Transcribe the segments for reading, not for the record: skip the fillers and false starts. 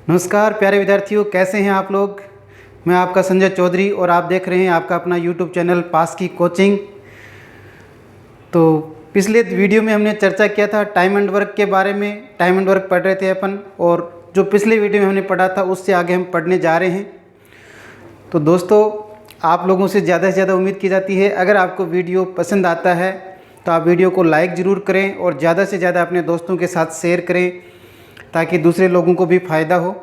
नमस्कार प्यारे विद्यार्थियों, कैसे हैं आप लोग। मैं आपका संजय चौधरी और आप देख रहे हैं आपका अपना यूट्यूब चैनल पास की कोचिंग। तो पिछले वीडियो में हमने चर्चा किया था टाइम एंड वर्क के बारे में। टाइम एंड वर्क पढ़ रहे थे अपन, और जो पिछले वीडियो में हमने पढ़ा था उससे आगे हम पढ़ने जा रहे हैं। तो दोस्तों, आप लोगों से ज़्यादा उम्मीद की जाती है, अगर आपको वीडियो पसंद आता है तो आप वीडियो को लाइक ज़रूर करें और ज़्यादा से ज़्यादा अपने दोस्तों के साथ शेयर करें ताकि दूसरे लोगों को भी फ़ायदा हो।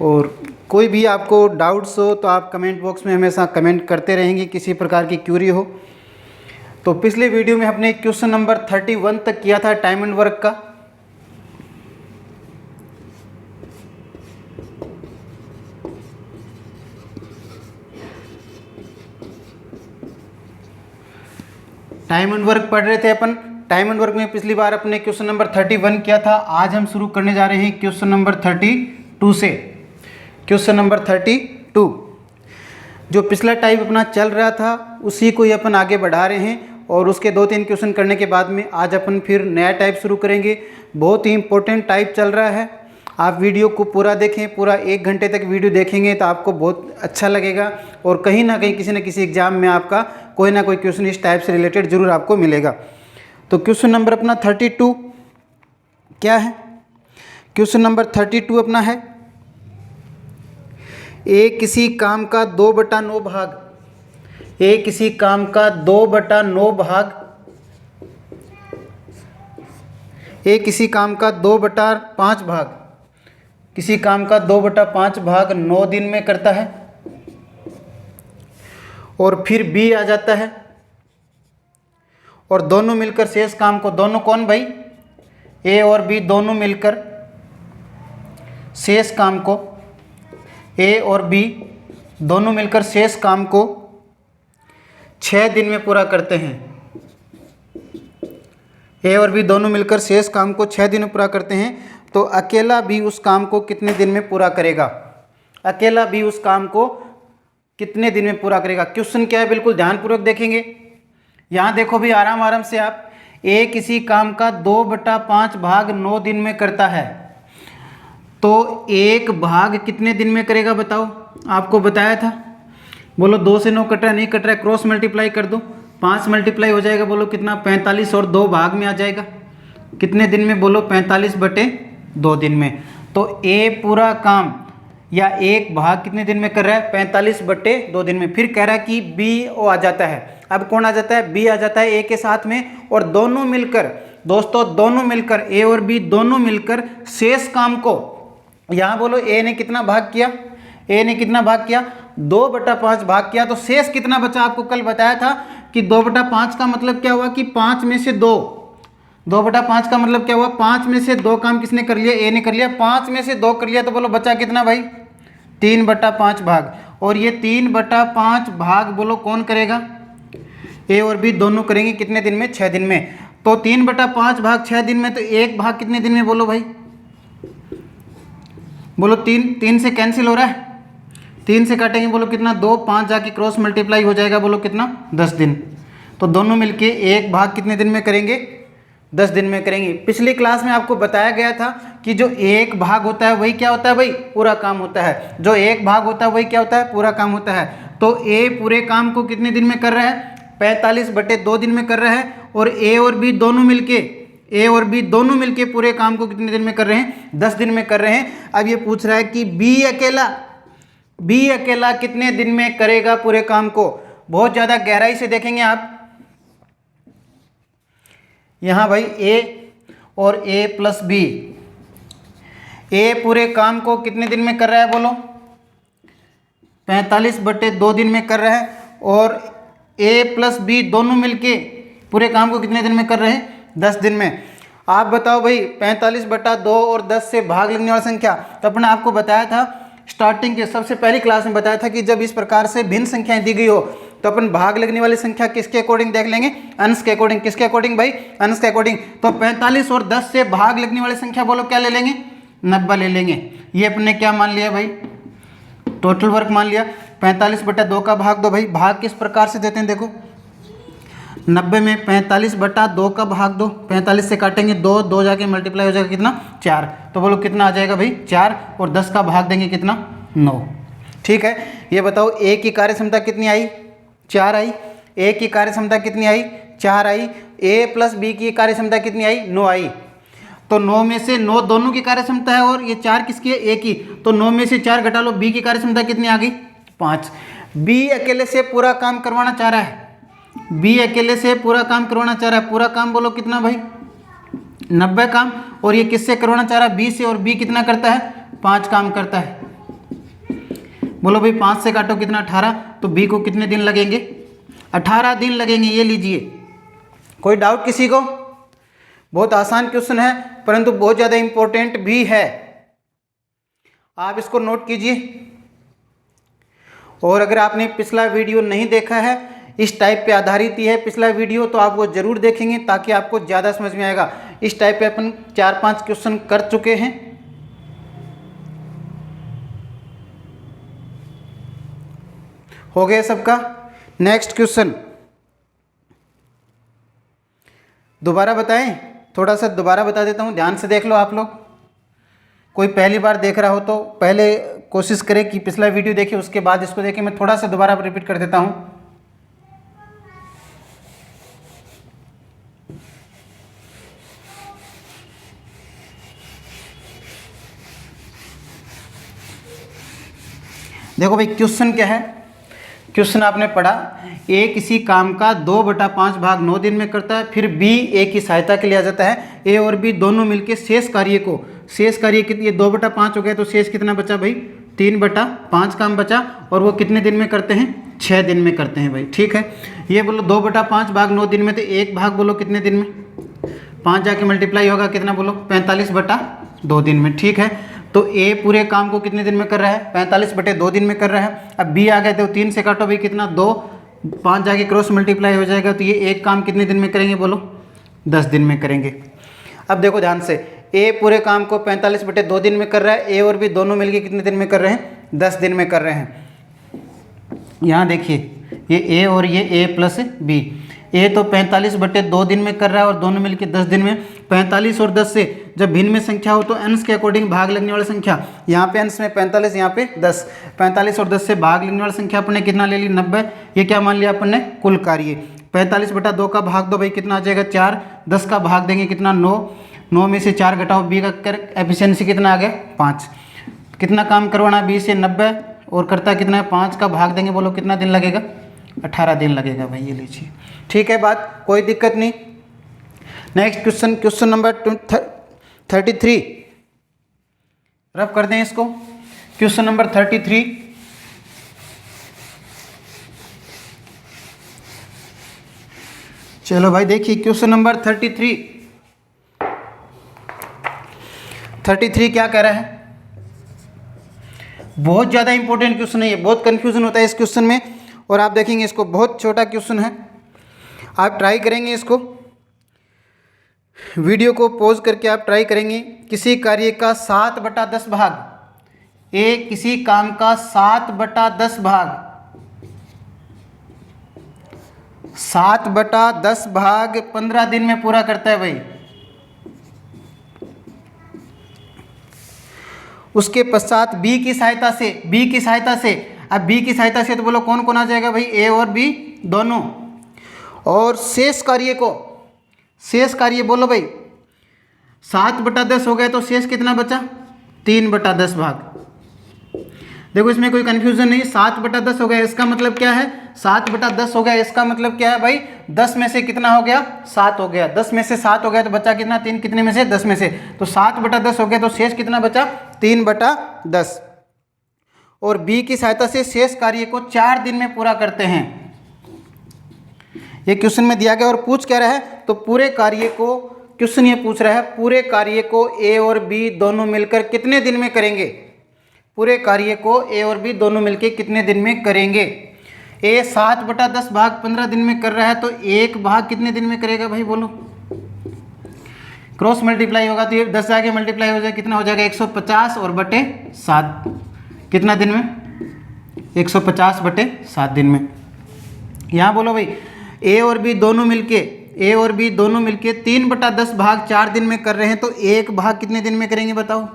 और कोई भी आपको डाउट्स हो तो आप कमेंट बॉक्स में हमेशा कमेंट करते रहेंगे, किसी प्रकार की क्यूरी हो। तो पिछले वीडियो में हमने क्वेश्चन नंबर 31 तक किया था टाइम एंड वर्क का। टाइम एंड वर्क पढ़ रहे थे अपन। टाइम एंड वर्क में पिछली बार अपने क्वेश्चन नंबर 31 किया था। आज हम शुरू करने जा रहे हैं क्वेश्चन नंबर 32 से। क्वेश्चन नंबर 32 जो पिछला टाइप अपना चल रहा था उसी को ही अपन आगे बढ़ा रहे हैं, और उसके 2-3 क्वेश्चन करने के बाद में आज अपन फिर नया टाइप शुरू करेंगे। बहुत ही इंपॉर्टेंट टाइप चल रहा है। आप वीडियो को पूरा देखें, पूरा 1 घंटे तक वीडियो देखेंगे तो आपको बहुत अच्छा लगेगा, और कहीं ना कहीं किसी न किसी एग्जाम में आपका कोई ना कोई क्वेश्चन इस टाइप से रिलेटेड जरूर आपको मिलेगा। तो क्वेश्चन नंबर अपना 32 क्या है? क्वेश्चन नंबर 32 अपना है, ए किसी काम का 2/9 भाग, ए किसी काम का 2/9 भाग, ए किसी काम का 2/5 भाग, किसी काम का 2/5 भाग 9 दिन में करता है। और फिर बी आ जाता है, और दोनों मिलकर शेष काम को, दोनों कौन भाई? ए और बी दोनों मिलकर शेष काम को, ए और बी दोनों मिलकर शेष काम को 6 दिन में पूरा करते हैं। ए और बी दोनों मिलकर शेष काम को 6 दिन में पूरा करते हैं। तो अकेला भी उस काम को कितने दिन में पूरा करेगा? अकेला भी उस काम को कितने दिन में पूरा करेगा? क्वेश्चन क्या है, बिल्कुल ध्यानपूर्वक देखेंगे। यहाँ देखो भी, आराम से आप, ए किसी काम का 2/5 भाग 9 दिन में करता है, तो 1 भाग कितने दिन में करेगा बताओ? आपको बताया था, बोलो 2 से 9 कट रहा है, नहीं कट रहा है, क्रॉस मल्टीप्लाई कर दो, 5 मल्टीप्लाई हो जाएगा, बोलो कितना? 45, और 2 भाग में आ जाएगा, कितने दिन में? बोलो 45/2 दिन में। तो ए पूरा काम या 1 भाग कितने दिन में कर रहा है? 45/2 दिन में। फिर कह रहा है कि बी ओ आ जाता है। अब कौन आ जाता है? बी आ जाता है ए के साथ में, और दोनों मिलकर, दोस्तों दोनों मिलकर, ए और बी दोनों मिलकर शेष काम को, यहाँ बोलो ए ने कितना भाग किया? ए ने कितना भाग किया? 2/5 भाग किया। तो शेष कितना बचा? आपको कल बताया था कि 2/5 का मतलब क्या हुआ कि 5 में से 2, 2/5 का मतलब क्या हुआ? 5 में से 2 काम किसने कर लिया? ए ने कर लिया। 5 में से 2 कर लिया, तो बोलो बचा कितना भाई? 3/5 भाग। और ये 3/5 भाग बोलो कौन करेगा? ए और बी दोनों करेंगे कितने दिन में? 6 दिन में। तो 3/5 भाग 6 दिन में, तो 1 भाग कितने दिन में? बोलो भाई, बोलो 3 से कैंसिल हो रहा है, 3 से काटेंगे, बोलो कितना? 2, 5 जाके क्रॉस मल्टीप्लाई हो जाएगा, बोलो कितना? 10 दिन। तो दोनों मिलके 1 भाग कितने दिन में करेंगे? 10 दिन में करेंगे। पिछली क्लास में आपको बताया गया था कि जो 1 भाग होता है वही क्या होता है भाई? पूरा काम होता है। जो 1 भाग होता है वही क्या होता है? पूरा काम होता है। तो ए पूरे काम को कितने दिन में कर रहा है? 45/2 दिन में कर रहा है। और ए और बी दोनों मिलके पूरे काम को कितने दिन में कर रहे हैं? 10 दिन में कर रहे हैं। अब ये पूछ रहा है कि बी अकेला कितने दिन में करेगा पूरे काम को? बहुत ज़्यादा गहराई से देखेंगे आप। यहाँ भाई ए और ए प्लस बी, ए पूरे काम को कितने दिन में कर रहा है? बोलो 45/2 दिन में कर रहा है। और ए प्लस बी दोनों मिलके पूरे काम को कितने दिन में कर रहे हैं? 10 दिन में। आप बताओ भाई, 45/2 और 10 से भाग लगने वाली संख्या। तो अपने आपको बताया था स्टार्टिंग के सबसे पहली क्लास में बताया था कि जब इस प्रकार से भिन्न संख्याएं दी गई हो तो अपन भाग लगने वाली संख्या किसके अकॉर्डिंग देख लेंगे? अंश के अकॉर्डिंग। किसके अकॉर्डिंग भाई? अंश के अकॉर्डिंग। तो 45 और 10 से भाग लगने वाली संख्या बोलो क्या ले लेंगे? 90 ले लेंगे। ये अपने क्या मान लिया भाई? टोटल वर्क मान लिया। 45/2 का भाग दो भाई। भाग किस प्रकार से देते हैं देखो, 90 में 45/2 का भाग दो, 45 से काटेंगे 2, 2 जाके मल्टीप्लाई हो जाएगा कितना 4। तो बोलो कितना आ जाएगा भाई 4, और 10 का भाग देंगे कितना 9। ठीक है, ये बताओ ए की कार्य क्षमता कितनी आई 4 आई, ए की कार्य क्षमता कितनी आई 4 आई, ए प्लस बी की कार्य क्षमता कितनी आई 9 आई। तो 9 में से 9 दोनों की कार्य क्षमता है और ये 4 किसकी है ए की, तो 9 में से 4 घटा लो, बी की कार्य क्षमता कितनी आ गई 5। बी अकेले से पूरा काम करवाना चाह रहा है, बी अकेले से पूरा काम करवाना चाह रहा है, पूरा काम बोलो कितना भाई 90 काम, और ये किससे करवाना चाह रहा है बी से, और बी कितना करता है 5 काम करता है। बोलो भाई 5 से काटो कितना 18, तो बी को कितने दिन लगेंगे 18 दिन लगेंगे। ये लीजिए, कोई डाउट किसी को? बहुत आसान क्वेश्चन है परंतु बहुत ज़्यादा इंपॉर्टेंट भी है, आप इसको नोट कीजिए। और अगर आपने पिछला वीडियो नहीं देखा है, इस टाइप पे आधारित ही है पिछला वीडियो, तो आप वो ज़रूर देखेंगे ताकि आपको ज़्यादा समझ में आएगा। इस टाइप पे अपन 4-5 क्वेश्चन कर चुके हैं। हो गया सबका? नेक्स्ट क्वेश्चन दोबारा बताएं, थोड़ा सा दोबारा बता देता हूँ, ध्यान से देख लो आप लोग। कोई पहली बार देख रहा हो तो पहले कोशिश करें कि पिछला वीडियो देखे, उसके बाद इसको देखें। मैं थोड़ा सा दोबारा रिपीट कर देता हूँ। देखो भाई क्वेश्चन क्या है, क्वेश्चन आपने पढ़ा ए किसी काम का 2/5 भाग 9 दिन में करता है, फिर बी ए की सहायता के लिए आ जाता है, ए और बी दोनों मिलकर शेष कार्य को, शेष कार्य कितनी, ये 2/5 हो गया तो शेष कितना बचा भाई 3/5 काम बचा, और वो कितने दिन में करते हैं 6 दिन में करते हैं भाई। ठीक है, ये बोलो 2/5 भाग 9 दिन में, तो एक भाग बोलो कितने दिन में 5 जाके मल्टीप्लाई होगा कितना बोलो 45/2 दिन में। ठीक है, तो ए पूरे काम को कितने दिन में कर रहा है 45/2 दिन में कर रहा है। अब बी आ गए तो 3 से काटो भाई कितना 2, 5 जाके क्रॉस मल्टीप्लाई हो जाएगा, तो ये एक काम कितने दिन में करेंगे बोलो 10 दिन में करेंगे। अब देखो ध्यान से, ए पूरे काम को 45/2 दिन में कर रहा है, ए और बी दोनों मिलके कितने दिन में कर रहे हैं 10 दिन में कर रहे हैं। यहाँ देखिए ये ए और ये ए प्लस बी, ए तो 45/2 दिन में कर रहा है और दोनों मिलके 10 दिन में। 45 और 10 से जब भिन्न में संख्या हो तो अंश के अकॉर्डिंग भाग लगने वाली संख्या, यहाँ पे अंश में 45, यहाँ पे 10, 45 और 10 से भाग लगने वाली संख्या अपने कितना ले ली 90। ये क्या मान लिया अपन ने कुल कार्य। 45/2 का भाग दो भाई कितना आ जाएगा 4, 10 का भाग देंगे कितना 9, 9 में से 4 घटाओ, बी का एफिशिएंसी कितना आ गया 5। कितना काम करवाना बी से 90, और करता कितना है 5 का भाग देंगे, बोलो कितना दिन लगेगा 18 दिन लगेगा भाई। ये लीजिए, ठीक है बात, कोई दिक्कत नहीं। Next question, question number 33 rough कर दें इसको। क्वेश्चन नंबर 33, चलो भाई देखिए क्वेश्चन नंबर 33 क्या कह रहा है। बहुत ज़्यादा इंपॉर्टेंट क्वेश्चन है ये, बहुत कंफ्यूजन होता है इस क्वेश्चन में, और आप देखेंगे इसको बहुत छोटा क्वेश्चन है, आप ट्राई करेंगे इसको, वीडियो को पॉज करके आप ट्राई करेंगे। किसी कार्य का 7/10 भाग, ए किसी काम का 7/10 भाग, 7/10 भाग 15 दिन में पूरा करता है भाई। उसके पश्चात बी की सहायता से, अब बी की सहायता से तो बोलो कौन कौन आ जाएगा भाई ए और बी दोनों, और शेष कार्य बोलो भाई 7/10 हो गया तो शेष कितना बचा 3/10 भाग। देखो इसमें कोई कंफ्यूजन नहीं, 7/10 हो गया इसका मतलब क्या है 7/10 हो गया इसका मतलब क्या है भाई 10 में से कितना हो गया 7 हो गया, 10 में से 7 हो गया तो बचा कितना 3, कितने में से 10 में से, तो 7/10 हो गया तो शेष कितना बचा 3/10। और बी की सहायता से शेष कार्य को 4 दिन में पूरा करते हैं। ये क्वेश्चन में दिया गया और पूछ क्या रहा है, तो पूरे कार्य को, क्वेश्चन ये पूछ रहा है पूरे कार्य को ए और बी दोनों मिलकर कितने दिन में करेंगे, पूरे कार्य को ए और बी दोनों मिलकर कितने दिन में करेंगे। ए 7/10 भाग 15 दिन में कर रहा है तो एक भाग कितने दिन में करेगा भाई बोलो, क्रॉस मल्टीप्लाई होगा तो ये 10 जाके मल्टीप्लाई हो जाए कितना हो जाएगा 150 और बटे 7, कितना दिन में 150/7 दिन में। यहाँ बोलो भाई ए और बी दोनों मिलके 3/10 भाग 4 दिन में कर रहे हैं, तो एक भाग कितने दिन में करेंगे बताओ।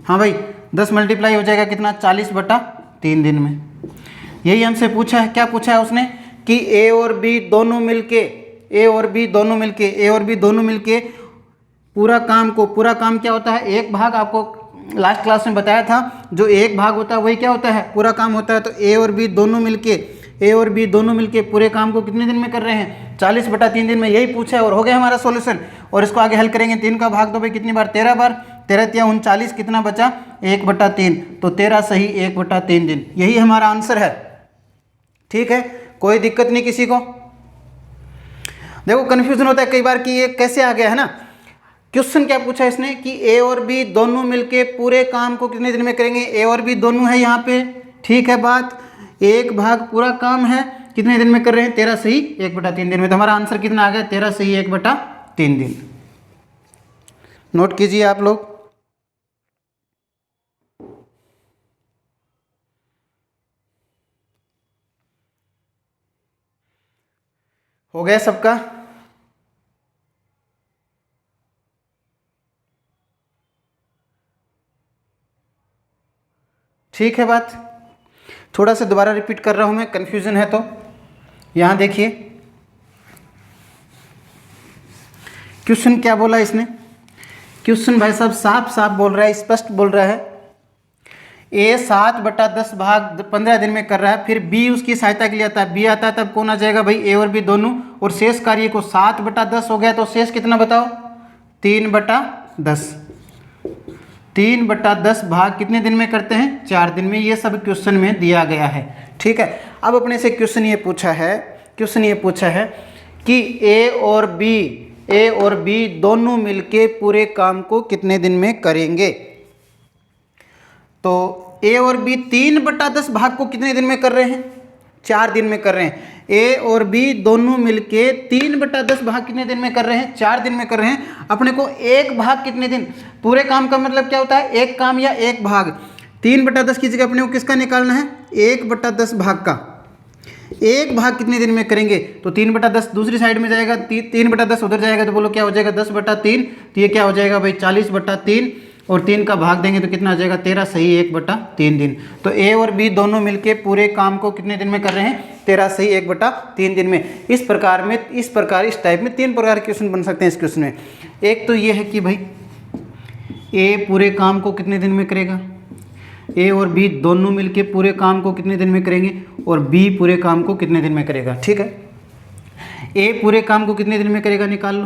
हाँ भाई 10 मल्टीप्लाई हो जाएगा कितना, 40/3 दिन में। यही हमसे पूछा है, क्या पूछा है उसने कि ए और बी दोनों मिलके पूरा काम क्या होता है, एक भाग। आपको लास्ट क्लास में बताया था, जो एक भाग होता है वही क्या होता है, पूरा काम होता है। तो ए और बी दोनों मिलके पूरे काम को कितने दिन में कर रहे हैं, 40/3 दिन में। यही पूछा है और हो गया हमारा सॉल्यूशन। और इसको आगे हल करेंगे, 3 का भाग दो भाई कितनी बार, 13 बार, 13 तिया 39, कितना बचा 1/3, तो 13 सही 1/3 दिन। यही हमारा आंसर है। ठीक है, कोई दिक्कत नहीं किसी को। देखो कन्फ्यूजन होता है कई बार कि ये कैसे आ गया है ना। क्वेश्चन क्या पूछा इसने कि ए और बी दोनों मिलके पूरे काम को कितने दिन में करेंगे। ए और बी दोनों है यहाँ पे, ठीक है बात। एक भाग पूरा काम है, कितने दिन में कर रहे हैं, 13 सही 1/3 दिन में। तो हमारा आंसर कितना आ गया, 13 सही 1/3 दिन। नोट कीजिए आप लोग। हो गया सबका। ठीक है बात। थोड़ा सा दोबारा रिपीट कर रहा हूं मैं, कंफ्यूजन है तो। यहां देखिए क्वेश्चन क्या बोला इसने। क्वेश्चन भाई साहब साफ साफ बोल रहा है, स्पष्ट बोल रहा है। ए 7/10 भाग 15 दिन में कर रहा है, फिर बी उसकी सहायता के लिए आता है। बी आता है तब कौन आ जाएगा भाई, ए और बी दोनों। और शेष कार्य को 7/10 हो गया, तो शेष कितना बताओ, 3/10। 3/10 भाग कितने दिन में करते हैं, 4 दिन में। ये सब क्वेश्चन में दिया गया है। ठीक है, अब अपने से क्वेश्चन ये पूछा है कि ए और बी दोनों मिलके पूरे काम को कितने दिन में करेंगे। तो ए और बी 3/10 भाग को कितने दिन में कर रहे हैं, 4 दिन में कर रहे हैं। ए और बी दोनों मिलके 3/10 भाग कितने दिन में कर रहे हैं, 4 दिन में कर रहे हैं। अपने को एक भाग कितने दिन, पूरे काम का मतलब क्या होता है, एक काम या एक भाग। 3/10 की जगह अपने को किसका निकालना है, 1/10 भाग का। एक भाग कितने दिन में करेंगे, तो 3/10 दूसरी साइड में जाएगा, 3/10 उधर जाएगा, तो बोलो क्या हो जाएगा 10/3। तो ये क्या हो जाएगा भाई 40/3, और 3 का भाग देंगे तो कितना आ जाएगा 13 सही 1/3 दिन। तो ए और बी दोनों मिलके पूरे काम को कितने दिन में कर रहे हैं, 13 सही 1/3 दिन में। इस टाइप में 3 प्रकार के क्वेश्चन बन सकते हैं इस क्वेश्चन में। एक तो ये है कि भाई ए पूरे काम को कितने दिन में करेगा, ए और बी दोनों मिलके पूरे काम को कितने दिन में करेंगे, और बी पूरे काम को कितने दिन में करेगा। ठीक है, ए पूरे काम को कितने दिन में करेगा निकाल लो।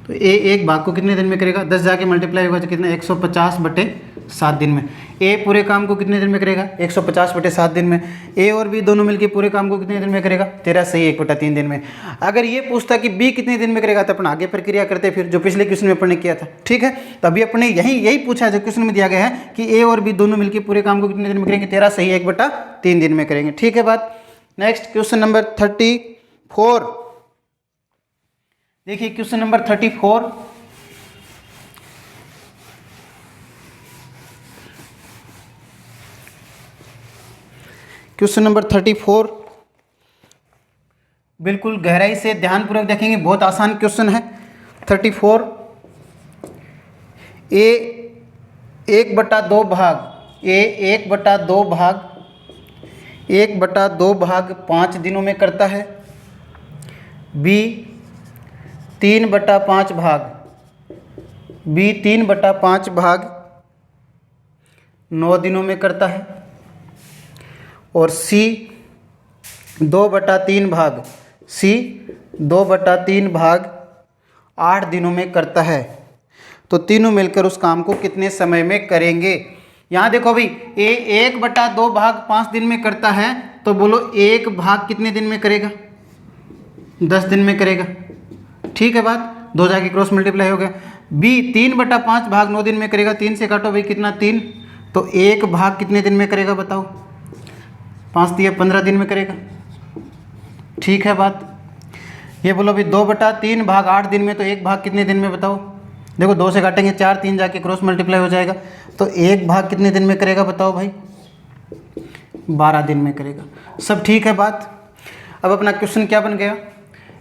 तो ए एक भाग को कितने दिन में करेगा, 10 जाके मल्टीप्लाई होगा तो कितना 150/7 दिन में। ए पूरे काम को कितने दिन में करेगा, 150/7 दिन में। ए और बी दोनों मिलके पूरे काम को कितने दिन में करेगा, 13 सही 1/3 दिन में। अगर ये पूछता कि बी कितने दिन में करेगा तो अपन आगे प्रक्रिया करते फिर, जो पिछले क्वेश्चन में अपन ने किया था। ठीक है, तो अभी अपने यही पूछा जो क्वेश्चन में दिया गया है कि ए और बी दोनों मिलकर पूरे काम को कितने दिन में करेंगे, 13 सही 1/3 दिन में करेंगे। ठीक है बात। नेक्स्ट क्वेश्चन नंबर 34 देखिए। क्वेश्चन नंबर 34, क्वेश्चन नंबर 34 बिल्कुल गहराई से ध्यानपूर्वक देखेंगे, बहुत आसान क्वेश्चन है। 34 ए 1/2 भाग, ए 1/2 भाग 5 दिनों में करता है। बी 3/5 भाग, बी 3/5 भाग 9 दिनों में करता है। और सी 2/3 भाग, सी 2/3 भाग 8 दिनों में करता है। तो तीनों मिलकर उस काम को कितने समय में करेंगे। यहाँ देखो भाई, ए 1/2 भाग 5 दिन में करता है, तो बोलो एक भाग कितने दिन में करेगा, 10 दिन में करेगा। ठीक है बात, 2 जाके क्रॉस मल्टीप्लाई हो गया। बी 3/5 भाग 9 दिन में करेगा, 3 से काटो भाई कितना 3, तो एक भाग कितने दिन में करेगा बताओ, 5 दिया 15 दिन में करेगा। ठीक है बात। ये बोलो भाई 2/3 भाग 8 दिन में, तो एक भाग कितने दिन में बताओ। देखो 2 से काटेंगे 4, 3 जाके क्रॉस मल्टीप्लाई हो जाएगा, तो एक भाग कितने दिन में करेगा बताओ भाई, 12 दिन में करेगा। सब ठीक है बात। अब अपना क्वेश्चन क्या बन गया,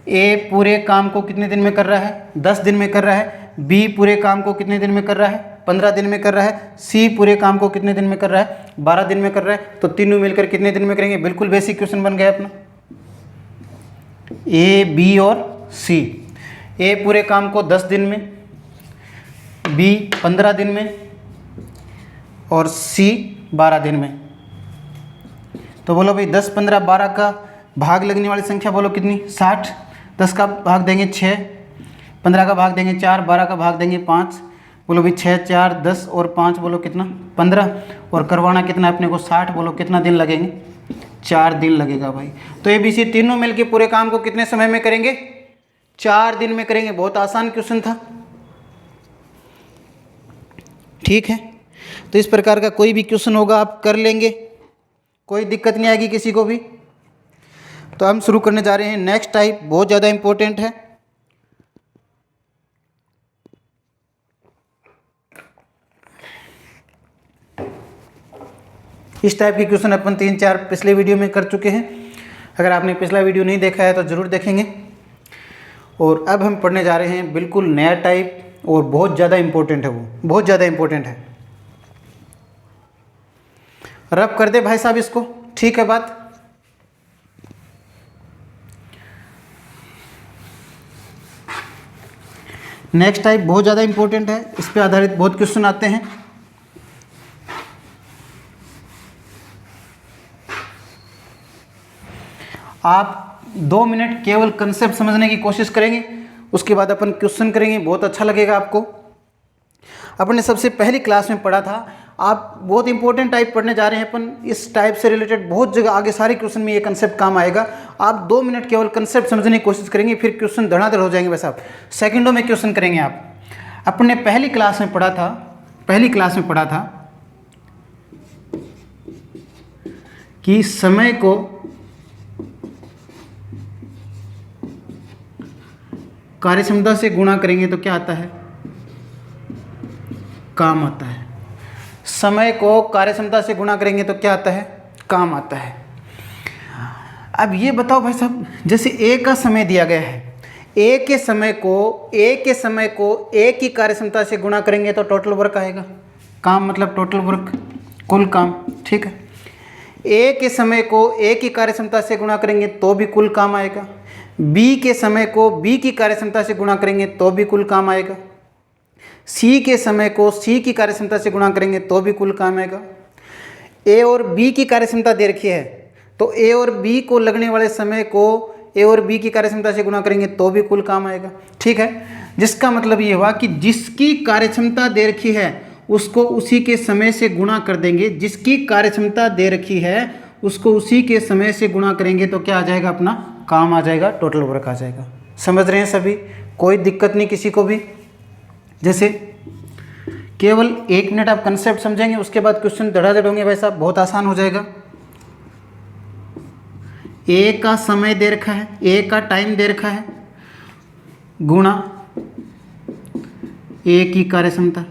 ए पूरे काम को कितने दिन में कर रहा है, 10 दिन में कर रहा है, बी पूरे काम को कितने दिन में कर रहा है, 15 दिन में कर रहा है, सी पूरे काम को कितने दिन में कर रहा है, 12 दिन में कर रहा है। तो तीनों मिलकर कितने दिन में करेंगे, बिल्कुल बेसिक क्वेश्चन बन गया अपना, ए बी और सी। ए पूरे काम को 10 दिन में, बी 15 दिन में और सी 12 दिन में। तो बोलो भाई 10, 15, 12 का भाग लगने वाली संख्या बोलो कितनी, 60। 10 का भाग देंगे 6, 15 का भाग देंगे 4, 12 का भाग देंगे 5। बोलो भाई 6, 4, 10 और 5 बोलो कितना, 15। और करवाना कितना अपने को 60, बोलो कितना दिन लगेंगे, 4 दिन लगेगा भाई। तो ए बी सी तीनों मिलके पूरे काम को कितने समय में करेंगे, 4 दिन में करेंगे। बहुत आसान क्वेश्चन था, ठीक है। तो इस प्रकार का कोई भी क्वेश्चन होगा आप कर लेंगे, कोई दिक्कत नहीं आएगी किसी को भी। तो हम शुरू करने जा रहे हैं नेक्स्ट टाइप, बहुत ज़्यादा इंपॉर्टेंट है। इस टाइप के क्वेश्चन अपन 3-4 पिछले वीडियो में कर चुके हैं। अगर आपने पिछला वीडियो नहीं देखा है तो ज़रूर देखेंगे। और अब हम पढ़ने जा रहे हैं बिल्कुल नया टाइप, और बहुत ज़्यादा इंपॉर्टेंट है, वो बहुत ज़्यादा इंपॉर्टेंट है। रब कर दे भाई साहब इसको, ठीक है बात। नेक्स्ट टाइप बहुत ज़्यादा इंपॉर्टेंट है, इस पे आधारित बहुत क्वेश्चन आते हैं। आप 2 मिनट केवल कंसेप्ट समझने की कोशिश करेंगे, उसके बाद अपन क्वेश्चन करेंगे, बहुत अच्छा लगेगा आपको। अपन ने सबसे पहली क्लास में पढ़ा था, आप बहुत इंपॉर्टेंट टाइप पढ़ने जा रहे हैं अपन। इस टाइप से रिलेटेड बहुत जगह आगे सारे क्वेश्चन में ये कंसेप्ट काम आएगा। आप 2 मिनट केवल कंसेप्ट समझने की कोशिश करेंगे, फिर क्वेश्चन धड़ाधड़ हो जाएंगे। वैसे आप सेकंडों में क्वेश्चन करेंगे आप। अपन ने पहली क्लास में पढ़ा था कि समय को कार्यक्षमता से गुणा करेंगे तो क्या आता है, काम आता है। समय को कार्यक्षमता से गुणा करेंगे तो क्या आता है, काम आता है। अब ये बताओ भाई साहब, जैसे ए का समय दिया गया है, ए के समय को ए की कार्यक्षमता से गुणा करेंगे तो टोटल वर्क आएगा। काम मतलब टोटल वर्क, कुल काम, ठीक है। ए के समय को ए की कार्यक्षमता से गुणा करेंगे तो भी कुल काम आएगा। बी के समय को बी की कार्यक्षमता से गुणा करेंगे तो भी कुल काम आएगा। सी के समय को सी की कार्यक्षमता से गुणा करेंगे तो भी कुल काम आएगा। ए और बी की कार्यक्षमता दे रखी है, तो ए और बी को लगने वाले समय को ए और बी की कार्यक्षमता से गुणा करेंगे तो भी कुल काम आएगा, ठीक है। जिसका मतलब ये हुआ कि जिसकी कार्यक्षमता दे रखी है उसको उसी के समय से गुणा कर देंगे। जिसकी कार्यक्षमता दे रखी है उसको उसी के समय से गुणा करेंगे तो क्या आ जाएगा, अपना काम आ जाएगा, टोटल वर्क आ जाएगा। समझ रहे हैं सभी, कोई दिक्कत नहीं किसी को भी। जैसे केवल 1 मिनट आप कंसेप्ट समझेंगे, उसके बाद क्वेश्चन धड़ाधड़ होंगे भाई साहब, बहुत आसान हो जाएगा। ए का समय दे रखा है, ए का टाइम दे रखा है, गुणा ए की कार्यक्षमता।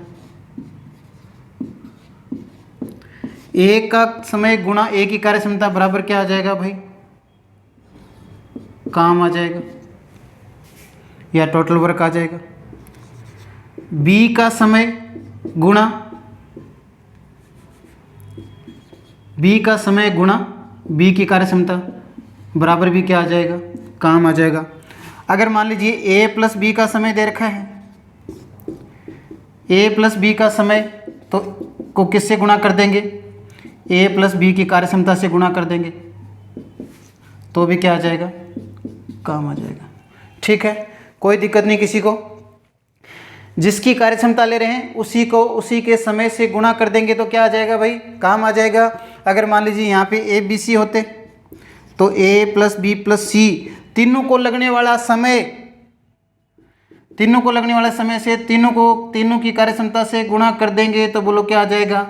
ए का समय गुणा ए की कार्यक्षमता बराबर क्या आ जाएगा भाई, काम आ जाएगा या टोटल वर्क आ जाएगा। बी का समय गुणा बी की कार्यक्षमता बराबर भी क्या आ जाएगा, काम आ जाएगा। अगर मान लीजिए ए प्लस बी का समय दे रखा है, ए प्लस बी का समय तो को किससे गुणा कर देंगे, ए प्लस बी की कार्यक्षमता से गुणा कर देंगे तो भी क्या आ जाएगा, काम आ जाएगा, ठीक है। कोई दिक्कत नहीं किसी को। जिसकी कार्यक्षमता ले रहे हैं उसी को उसी के समय से गुणा कर देंगे तो क्या आ जाएगा भाई, काम आ जाएगा। अगर मान लीजिए यहाँ पे ए बी सी होते तो ए प्लस बी प्लस सी तीनों को लगने वाला समय से तीनों की कार्यक्षमता से गुणा कर देंगे तो बोलो क्या आ जाएगा,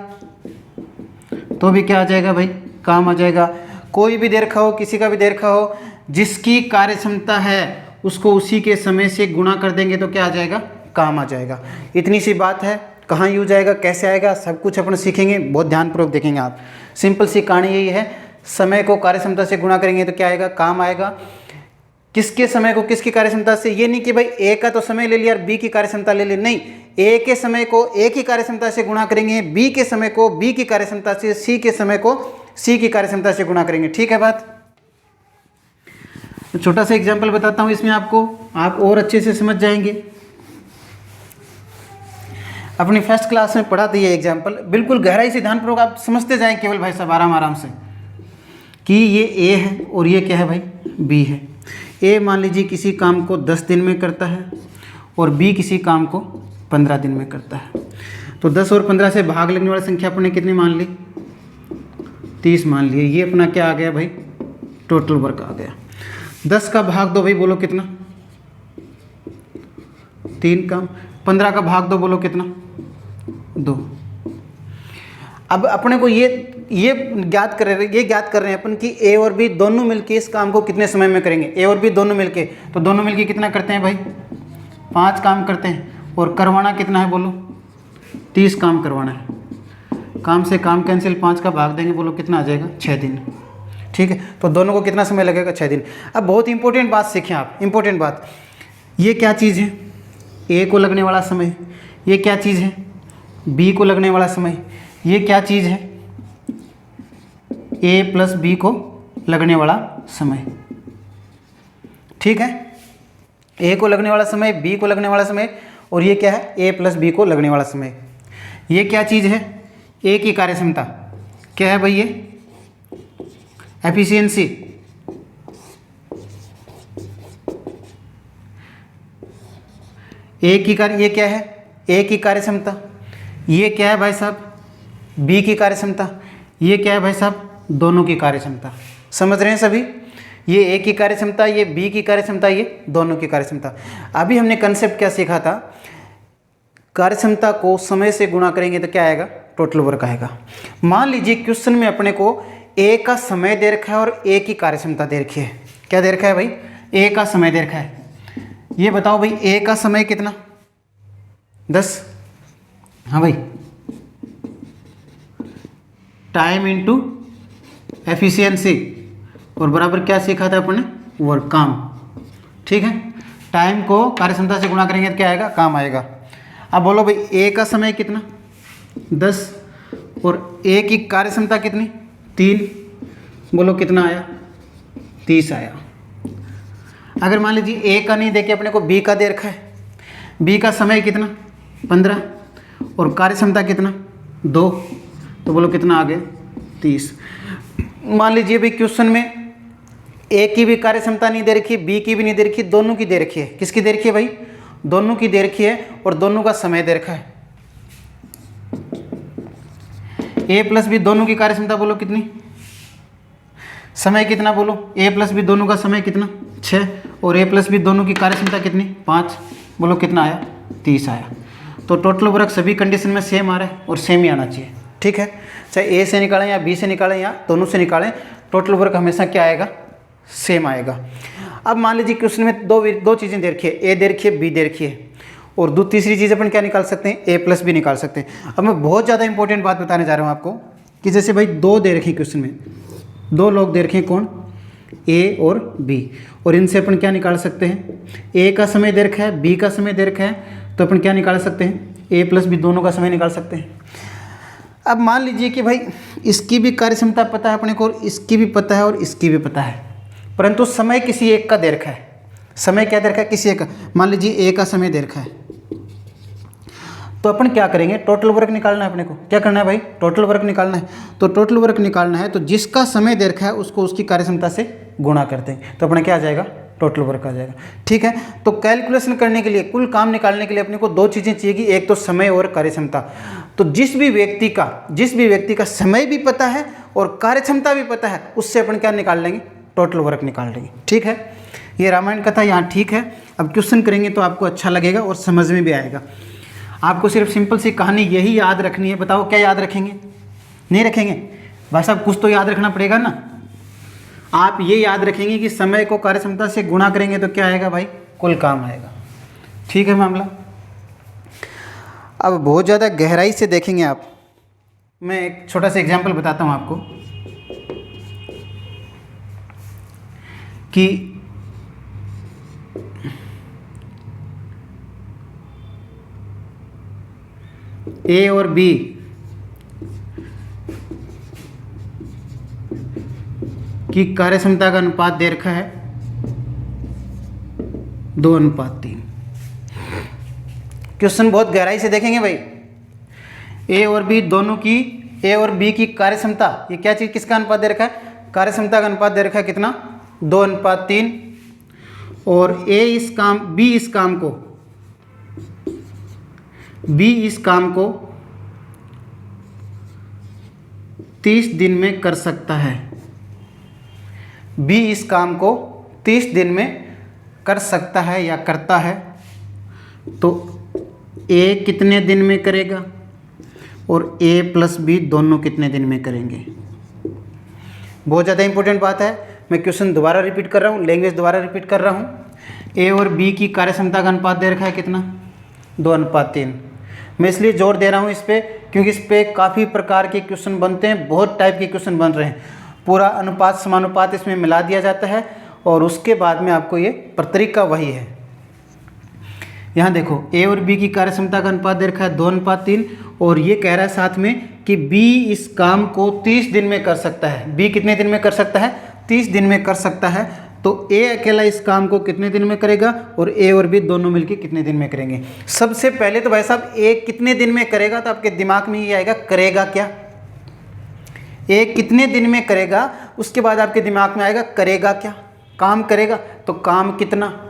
तो भी क्या आ जाएगा भाई, काम आ जाएगा। कोई भी दे रखा हो, किसी का भी दे रखा हो, जिसकी कार्यक्षमता है उसको उसी के समय से गुणा कर देंगे तो क्या आ जाएगा, काम आ जाएगा। इतनी सी बात है। कहाँ यूज आएगा, कैसे आएगा, सब कुछ अपन सीखेंगे, बहुत ध्यानपूर्वक देखेंगे आप। सिंपल सी कहानी यही है, समय को कार्यक्षमता से गुणा करेंगे तो क्या आएगा, काम आएगा। किसके समय को किसकी कार्यक्षमता से, ये नहीं कि भाई ए का तो समय ले लिया और बी की कार्यक्षमता ले ली, नहीं, ए के समय को ए की कार्यक्षमता से गुणा करेंगे, बी के समय को बी की कार्यक्षमता से, सी के समय को सी की कार्यक्षमता से गुणा करेंगे। ठीक है बात। तो छोटा सा एग्जाम्पल बताता हूँ इसमें आपको, आप और अच्छे से समझ जाएंगे। अपनी फर्स्ट क्लास में पढ़ा था ये एग्जाम्पल, बिल्कुल गहराई से ध्यानपूर्वक आप समझते जाएं केवल भाई साहब, आराम आराम से, कि ये ए है और ये क्या है भाई, बी है। ए मान लीजिए किसी काम को 10 दिन में करता है और बी किसी काम को 15 दिन में करता है। तो 10 और 15 से भाग लगने वाली संख्या अपने कितनी मान ली, 30 मान लिए। ये अपना क्या आ गया भाई, टोटल वर्क आ गया। 10 का भाग दो भाई, बोलो कितना, 3 काम। 15 का भाग दो, बोलो कितना, 2। अब अपने को ये ज्ञात कर रहे हैं अपन कि ए और बी दोनों मिलके इस काम को कितने समय में करेंगे। ए और बी दोनों मिलके, तो दोनों मिलके कितना करते हैं भाई, 5 काम करते हैं। और करवाना कितना है, बोलो 30 काम करवाना है। काम से काम कैंसिल, 5 का भाग देंगे, बोलो कितना आ जाएगा, 6 दिन। ठीक है, तो दोनों को कितना समय लगेगा, 6 दिन। अब बहुत इंपॉर्टेंट बात सीखें आप, इंपॉर्टेंट बात, ये क्या चीज़ है, ए को लगने वाला समय, ये क्या चीज़ है, बी को लगने वाला समय, ये क्या चीज़ है, ए प्लस बी को लगने वाला समय। ठीक है, ए को लगने वाला समय, बी को लगने वाला समय, और ये क्या है, ए प्लस बी को लगने वाला समय। ये क्या चीज़ है, ए की कार्यक्षमता, क्या है भाई, ये एफिशिएंसी। ए की कार्य, ये क्या है, ए की कार्यक्षमता। ये क्या है भाई साहब, बी की कार्यक्षमता। ये क्या है भाई साहब, दोनों की कार्यक्षमता। समझ रहे हैं सभी, ये ए की कार्यक्षमता, ये बी की कार्यक्षमता, ये दोनों की कार्यक्षमता। अभी हमने कंसेप्ट क्या सीखा था, कार्यक्षमता को समय से गुणा करेंगे तो क्या आएगा, टोटल वर्क आएगा। मान लीजिए क्वेश्चन में अपने को ए का समय दे रखा है और ए की कार्यक्षमता दे रखी है। क्या दे रखा है भाई, ए का समय दे रखा है। ये बताओ भाई, ए का समय कितना, 10। हाँ भाई, टाइम इनटू एफिशिएंसी, और बराबर क्या सीखा था अपने, वर्क, काम। ठीक है, टाइम को कार्यक्षमता से गुणा करेंगे तो क्या आएगा, काम आएगा। अब बोलो भाई, ए का समय कितना, 10, और ए की कार्यक्षमता कितनी, 3, बोलो कितना आया, 30 आया। अगर मान लीजिए ए का नहीं देके अपने को बी का दे रखा है, बी का समय कितना, 15, और कार्यक्षमता कितना, 2, तो बोलो कितना आ गया, 30। मान लीजिए भाई क्वेश्चन में ए की भी कार्यक्षमता नहीं दे रखी, बी की भी नहीं दे रखी, दोनों की दे रखी है। किसकी दे रखी है भाई, दोनों की दे रखी है, और दोनों का समय दे रखा है। ए प्लस बी दोनों की कार्यक्षमता बोलो कितनी, समय कितना, बोलो ए प्लस बी दोनों का समय कितना, 6, और ए प्लस बी दोनों की कार्यक्षमता कितनी, 5, बोलो कितना आया, 30 आया। तो टोटल वर्क सभी कंडीशन में सेम आ रहा है और सेम ही आना चाहिए। ठीक है, चाहे ए से निकालें या बी से निकालें या दोनों से निकालें, टोटल वर्क हमेशा क्या आएगा, सेम आएगा। अब मान लीजिए क्वेश्चन में दो चीज़ें दे रखी है, ए दे रखी है, बी दे रखी है, और तीसरी चीज़ अपन क्या निकाल सकते हैं, ए प्लस बी निकाल सकते हैं। अब मैं बहुत ज़्यादा इंपॉर्टेंट बात बताने जा रहा हूँ आपको, कि जैसे भाई 2 दे रखे क्वेश्चन में, 2 लोग दे रखे हैं, कौन, ए और बी, और इनसे अपन क्या निकाल सकते हैं, ए का समय दे रखा है, बी का समय दे रखा है, तो अपन क्या निकाल सकते हैं, ए प्लस बी दोनों का समय निकाल सकते हैं। अब मान लीजिए कि भाई इसकी भी कार्यक्षमता पता है अपने को, और इसकी भी पता है, और इसकी भी पता है, परंतु समय किसी एक का दे रखा है। समय क्या दे रखा है, किसी एक का। मान लीजिए ए का समय दे रखा है, तो अपन क्या करेंगे, टोटल वर्क निकालना है अपने को। क्या करना है भाई, टोटल वर्क निकालना है। तो टोटल वर्क निकालना है तो जिसका समय दे रखा है उसको उसकी कार्यक्षमता से गुणा करते हैं, तो अपना क्या आ जाएगा, टोटल वर्क आ जाएगा। ठीक है, तो कैलकुलेशन करने के लिए, कुल काम निकालने के लिए अपने को 2 चीज़ें चाहिए, एक तो समय और कार्यक्षमता। तो जिस भी व्यक्ति का समय भी पता है और कार्यक्षमता भी पता है, उससे अपन क्या निकाल लेंगे, टोटल वर्क निकाल लेंगे। ठीक है, ये रामायण कथा यहाँ ठीक है। अब क्वेश्चन करेंगे तो आपको अच्छा लगेगा और समझ में भी आएगा। आपको सिर्फ सिंपल सी कहानी यही याद रखनी है। बताओ क्या याद रखेंगे, नहीं रखेंगे भाई साहब, कुछ तो याद रखना पड़ेगा ना। आप ये याद रखेंगे कि समय को कार्यक्षमता से गुणा करेंगे तो क्या आएगा भाई, कुल काम आएगा। ठीक है मामला। अब बहुत ज़्यादा गहराई से देखेंगे आप। मैं एक छोटा सा एग्जांपल बताता हूँ आपको। कि ए और बी की कार्यक्षमता का अनुपात दे रखा है 2:3। क्वेश्चन बहुत गहराई से देखेंगे भाई। ए और बी दोनों की, ए और बी की कार्यक्षमता, ये क्या चीज़, किसका अनुपात दे रखा है, कार्यक्षमता का अनुपात दे रखा है कितना, 2:3। और बी इस काम को 30 दिन में कर सकता है। बी इस काम को 30 दिन में कर सकता है या करता है, तो ए कितने दिन में करेगा और ए प्लस बी दोनों कितने दिन में करेंगे। बहुत ज़्यादा इंपॉर्टेंट बात है। मैं क्वेश्चन दोबारा रिपीट कर रहा हूँ, लैंग्वेज दोबारा रिपीट कर रहा हूँ। ए और बी की कार्यक्षमता का अनुपात दे रखा है कितना, 2:3। मैं इसलिए जोर दे रहा हूँ इस पर, क्योंकि इस पर काफ़ी प्रकार के क्वेश्चन बनते हैं, बहुत टाइप के क्वेश्चन बन रहे हैं। पूरा अनुपात समानुपात इसमें मिला दिया जाता है और उसके बाद में आपको ये तरीका वही है। यहाँ देखो, ए और बी की कार्यक्षमता का अनुपात दे रखा है 2:3 और ये कह रहा है साथ में कि बी इस काम को 30 दिन में कर सकता है। बी कितने दिन में कर सकता है, 30 दिन में कर सकता है। तो ए अकेला इस काम को कितने दिन में करेगा और ए और बी दोनों मिलकर कितने दिन में करेंगे। सबसे पहले तो भाई साहब ए कितने दिन में करेगा, तो आपके दिमाग में ये आएगा करेगा क्या, ए कितने दिन में करेगा, उसके बाद आपके दिमाग में आएगा करेगा क्या, काम करेगा, तो काम कितना।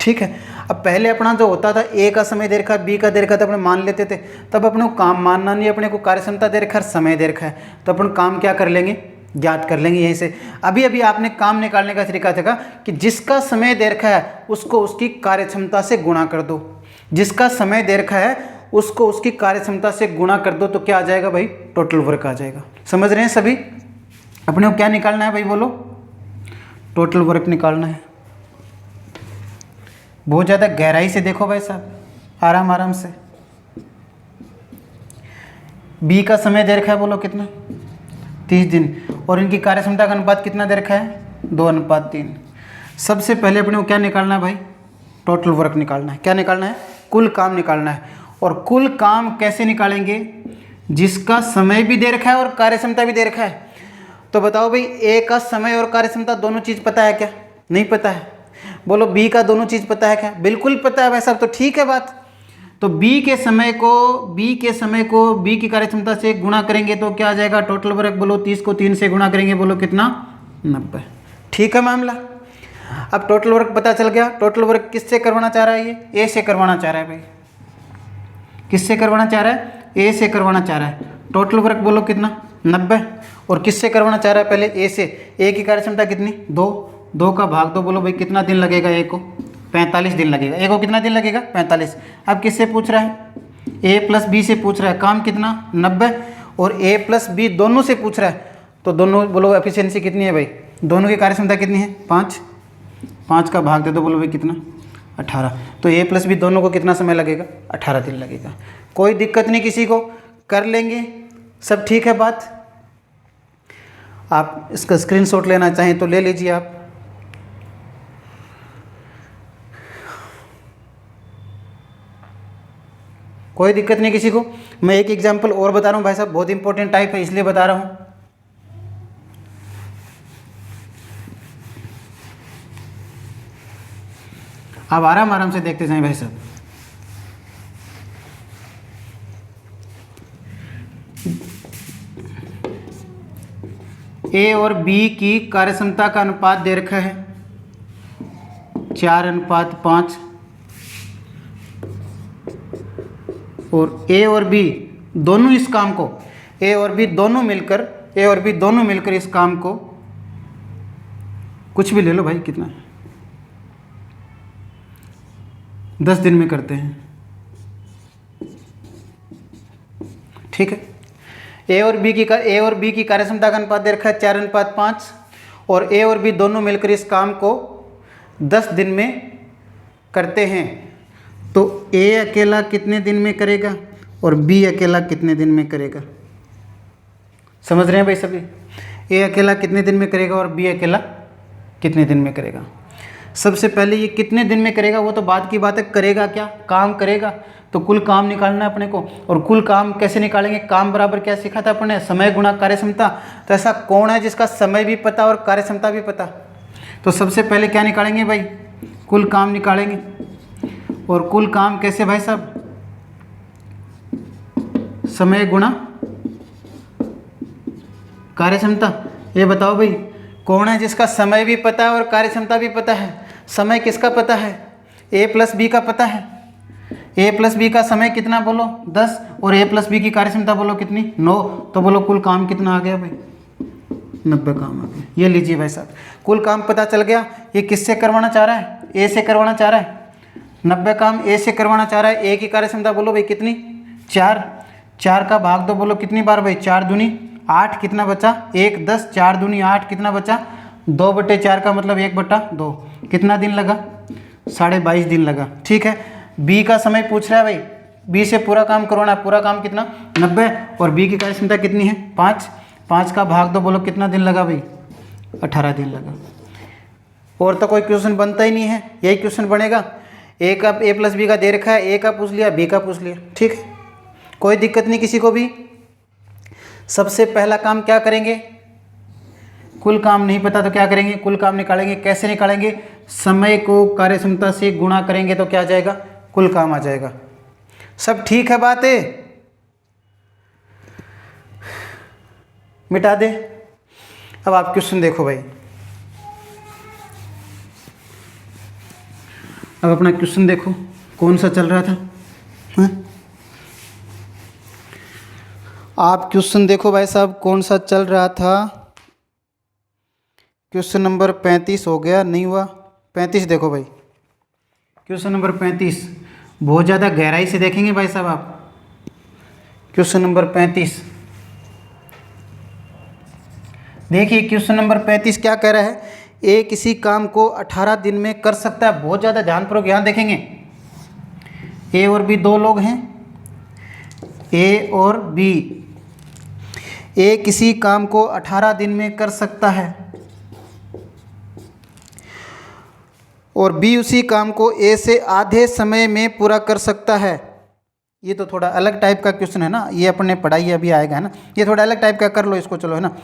ठीक है, अब पहले अपना जो होता था, ए का समय दे रखा है, बी का दे रखा था, अपने मान लेते थे। तब अपने को काम मानना नहीं, अपने को कार्यक्षमता दे रखा है, समय दे रखा है, तो अपन काम क्या कर लेंगे, ज्ञात कर लेंगे यहीं से। अभी अभी आपने काम निकालने का तरीका था कि जिसका समय दे रखा है उसको उसकी कार्यक्षमता से गुणा कर दो। जिसका समय दे रखा है उसको उसकी कार्यक्षमता से गुणा कर दो, तो क्या आ जाएगा भाई, टोटल वर्क आ जाएगा। समझ रहे हैं सभी। अपने को क्या निकालना है भाई, बोलो, टोटल वर्क निकालना है। बहुत ज़्यादा गहराई से देखो भाई साहब, आराम आराम से। बी का समय दे रखा है, बोलो कितना, 30 दिन, और इनकी कार्यक्षमता का अनुपात कितना दे रखा है, 2:3। सबसे पहले अपने को क्या निकालना है भाई, टोटल वर्क निकालना है। क्या निकालना है, कुल काम निकालना है। और कुल काम कैसे निकालेंगे, जिसका समय भी दे रखा है और कार्यक्षमता भी दे रखा है। तो बताओ भाई, ए का समय और कार्यक्षमता दोनों चीज़ पता है क्या, नहीं पता है। बोलो बी का दोनों चीज़ पता है क्या, बिल्कुल पता है भाई साहब, तो ठीक है बात। तो बी के समय को बी की कार्यक्षमता से गुणा करेंगे तो क्या आ जाएगा, टोटल वर्क। बोलो 30 को 3 से गुणा करेंगे, बोलो कितना, 90। ठीक है मामला। अब टोटल वर्क पता चल गया। टोटल वर्क किससे करवाना चाह रहा है, ये ए से करवाना चाह रहा है भाई। किससे करवाना चाह रहा है, ए से करवाना चाह रहा है। टोटल वर्क बोलो कितना, 90। और किससे करवाना चाह रहा है, पहले ए से। ए की कार्यक्षमता कितनी, 2 का भाग 2, बोलो भाई कितना दिन लगेगा, ए को 45 दिन लगेगा। ए को कितना दिन लगेगा, 45। अब किससे पूछ रहा है, ए प्लस बी से पूछ रहा है, काम कितना, 90। और ए प्लस बी दोनों से पूछ रहा है, तो दोनों बोलो एफिशिएंसी कितनी है भाई, दोनों की कार्यक्षमता कितनी है, 5 का भाग दे दो, बोलो भाई कितना, 18। तो ए प्लस बी दोनों को कितना समय लगेगा, 18 दिन लगेगा। कोई दिक्कत नहीं किसी को, कर लेंगे, सब ठीक है बात। आप इसका स्क्रीनशॉट लेना चाहें तो ले लीजिए आप। कोई दिक्कत नहीं किसी को। मैं एक एग्जांपल और बता रहा हूँ भाई साहब, बहुत इंपॉर्टेंट टाइप है इसलिए बता रहा हूँ। आप आराम आराम से देखते जाएं भाई साहब। ए और बी की कार्यक्षमता का अनुपात दे रखा है 4:5। और ए और बी दोनों इस काम को, ए और बी दोनों मिलकर इस काम को, कुछ भी ले लो भाई, कितना, 10 दिन में करते हैं। ठीक है। ए और बी की कार्यक्षमता का अनुपात दे रखा है 4:5। और ए और बी दोनों मिलकर इस काम को 10 दिन में करते हैं। तो ए अकेला कितने दिन में करेगा और बी अकेला कितने दिन में करेगा। समझ रहे हैं भाई सभी। ए अकेला कितने दिन में करेगा और बी अकेला कितने दिन में करेगा। सबसे पहले ये कितने दिन में करेगा वो तो बाद की बात है, करेगा क्या, काम करेगा। तो कुल काम निकालना है अपने को, और कुल काम कैसे निकालेंगे, काम बराबर क्या सीखा था अपने, समय गुणा कार्यक्षमता। तो ऐसा कौन है जिसका समय भी पता और कार्यक्षमता भी पता। तो सबसे पहले क्या निकालेंगे भाई, कुल काम निकालेंगे। और कुल काम कैसे भाई साहब, समय गुणा कार्यक्षमता। ये बताओ भाई कौन है जिसका समय भी पता है और कार्यक्षमता भी पता है। समय किसका पता है, a प्लस बी का पता है। a प्लस बी का समय कितना बोलो 10, और a प्लस बी की कार्यक्षमता बोलो कितनी 9। तो बोलो कुल काम कितना आ गया भाई, 90 काम आ गया। ये लीजिए भाई साहब, कुल काम पता चल गया। ये किससे करवाना चाह रहा है, a से करवाना चाह रहा है। 90 काम a से करवाना चाह रहा है। a की कार्यक्षमता बोलो भाई कितनी 4। 4 का भाग दो बोलो कितनी बार भाई, 4 दूनी 8, कितना बचा 1, 10, 4 दूनी 8, कितना बचा 2/4 का मतलब 1/2। कितना दिन लगा, 22.5 दिन लगा। ठीक है, बी का समय पूछ रहा है भाई, बी से पूरा काम करवाना है। पूरा काम कितना 90, और बी की कार्यक्षमता कितनी है 5। 5 का भाग दो बोलो कितना दिन लगा भाई, 18 दिन लगा। और तो कोई क्वेश्चन बनता ही नहीं है, यही क्वेश्चन बनेगा। ए का a प्लस बी का दे रखा है, ए का पूछ लिया, बी का पूछ लिया। ठीक है, कोई दिक्कत नहीं किसी को भी। सबसे पहला काम क्या करेंगे, कुल काम नहीं पता तो क्या करेंगे, कुल काम निकालेंगे। कैसे निकालेंगे, समय को कार्यक्षमता से गुणा करेंगे तो क्या आ जाएगा, कुल काम आ जाएगा। सब ठीक है बातें, मिटा दे। अब आप क्वेश्चन देखो भाई, अब अपना क्वेश्चन देखो कौन सा चल रहा था। हाँ? आप क्वेश्चन देखो भाई साहब कौन सा चल रहा था। क्वेश्चन नंबर 35 हो गया, नहीं हुआ 35 देखो भाई। क्वेश्चन नंबर 35 बहुत ज़्यादा गहराई से देखेंगे भाई साहब आप। क्वेश्चन नंबर 35 देखिए, क्वेश्चन नंबर 35 क्या कह रहा है, ए किसी काम को 18 दिन में कर सकता है। बहुत ज़्यादा ध्यानपूर्वक यहाँ देखेंगे। ए और बी दो लोग हैं, ए और बी। ए किसी काम को 18 दिन में कर सकता है और बी उसी काम को ए से आधे समय में पूरा कर सकता है। ये तो थोड़ा अलग टाइप का क्वेश्चन है ना, ये अपने पढ़ाई अभी आएगा है ना। ये थोड़ा अलग टाइप का कर लो इसको, चलो है ना।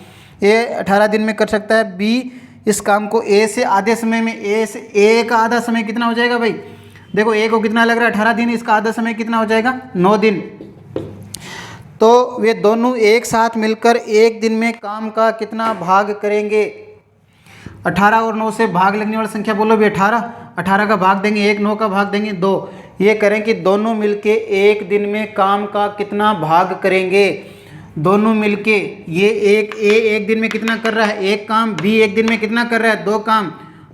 ए 18 दिन में कर सकता है, बी इस काम को ए से आधे समय में। ए का आधा समय कितना हो जाएगा भाई, देखो ए को कितना लग रहा है 18 दिन, इसका आधा समय कितना हो जाएगा 9 दिन। तो वे दोनों एक साथ मिलकर एक दिन में काम का कितना भाग करेंगे। 18 और 9 से भाग लगने वाली संख्या बोलो भी 18 का भाग देंगे 1, 9 का भाग देंगे 2। ये करें कि दोनों मिलके एक दिन में काम का कितना भाग करेंगे। दोनों मिलके ये एक दिन में कितना कर रहा है, एक काम, बी एक दिन में कितना कर रहा है 2 काम।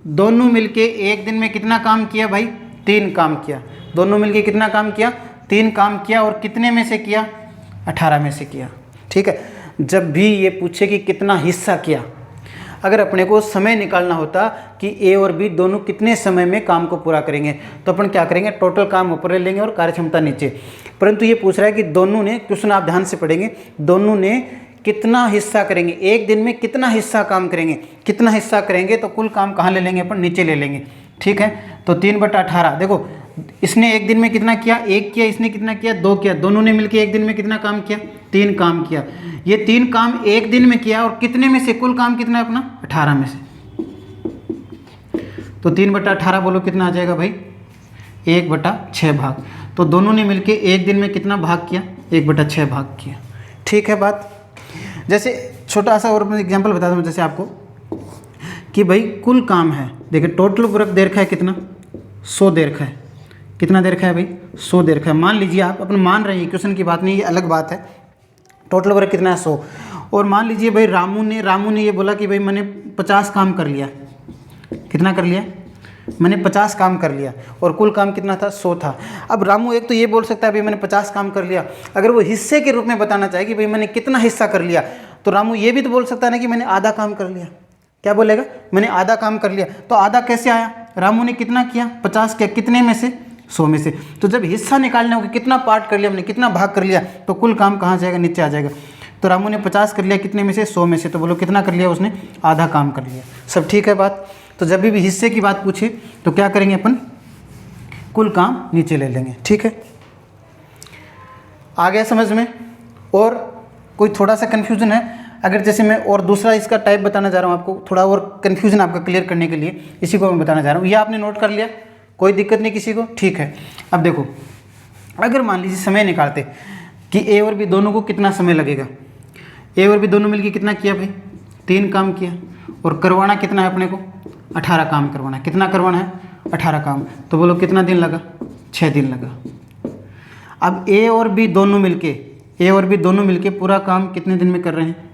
दोनों मिलके एक दिन में कितना काम किया भाई, 3 काम किया। दोनों मिलके कितना काम किया, 3 काम किया। और कितने में से किया, 18 में से किया। ठीक है, जब भी ये पूछे कि कितना हिस्सा किया, अगर अपने को समय निकालना होता कि ए और बी दोनों कितने समय में काम को पूरा करेंगे, तो अपन क्या करेंगे, टोटल काम ऊपर ले लेंगे और कार्यक्षमता नीचे। परंतु ये पूछ रहा है कि दोनों ने, क्वेश्चन आप ध्यान से पढ़ेंगे, दोनों ने कितना हिस्सा करेंगे, एक दिन में कितना हिस्सा काम करेंगे। कितना हिस्सा करेंगे तो कुल काम कहाँ ले लेंगे, अपन नीचे ले लेंगे। ठीक है, तो 3/18 देखो, इसने एक दिन में कितना किया, 1 किया, इसने कितना किया 2 किया। दोनों ने मिलकर एक दिन में कितना काम किया, 3 काम किया। ये 3 काम एक दिन में किया, और कितने में से, कुल काम कितना है अपना 18 में से। तो 3/18 बोलो कितना आ जाएगा भाई, 1/6 भाग। तो दोनों ने मिलकर एक दिन में कितना भाग किया, 1/6 भाग किया। ठीक है बात। जैसे छोटा सा और एग्जाम्पल बता दूँ जैसे आपको कि भाई कुल काम है, देखिए टोटल वर्क दे रखा है कितना, 100 दे रखा है। कितना दे रखा है भाई, 100 दे रखा है। मान लीजिए आप, अपन मान रहे हैं, क्वेश्चन की बात नहीं, ये अलग बात है। टोटल वर्क कितना है 100। और मान लीजिए भाई रामू ने ये बोला कि भाई मैंने 50 काम कर लिया। कितना कर लिया, मैंने 50 काम कर लिया, और कुल काम कितना था 100 था। अब रामू एक तो ये बोल सकता है भाई मैंने 50 काम कर लिया। अगर वो हिस्से के रूप में बताना चाहे कि भाई मैंने कितना हिस्सा कर लिया, तो रामू ये भी तो बोल सकता है ना कि मैंने आधा काम कर लिया। क्या बोलेगा, मैंने आधा काम कर लिया। तो आधा कैसे आया, रामू ने कितना किया 50 किया, कितने में से 100 में से। तो जब हिस्सा निकालने होगा कितना पार्ट कर लिया हमने, कितना भाग कर लिया, तो कुल काम कहाँ जाएगा, नीचे आ जाएगा। तो रामू ने 50 कर लिया, कितने में से 100 में से। तो बोलो कितना कर लिया उसने, आधा काम कर लिया। सब ठीक है बात। तो जब भी हिस्से की बात पूछे तो क्या करेंगे अपन, कुल काम नीचे ले लेंगे। ठीक है, आ गया समझ में? और कोई थोड़ा सा कन्फ्यूज़न है? अगर जैसे मैं और दूसरा इसका टाइप बताना जा रहा हूँ आपको, थोड़ा और कन्फ्यूज़न आपका क्लियर करने के लिए इसी को मैं बताना जा रहा हूँ। ये आपने नोट कर लिया, कोई दिक्कत नहीं किसी को? ठीक है। अब देखो, अगर मान लीजिए समय निकालते कि ए और बी दोनों को कितना समय लगेगा, ए और बी दोनों मिलकर कितना किया भाई, 3 काम किया, और करवाना कितना है अपने को, 18 काम करवाना है। कितना करवाना है? 18 काम। तो बोलो कितना दिन लगा? 6 दिन लगा। अब ए और बी दोनों मिलके पूरा काम कितने दिन में कर रहे हैं?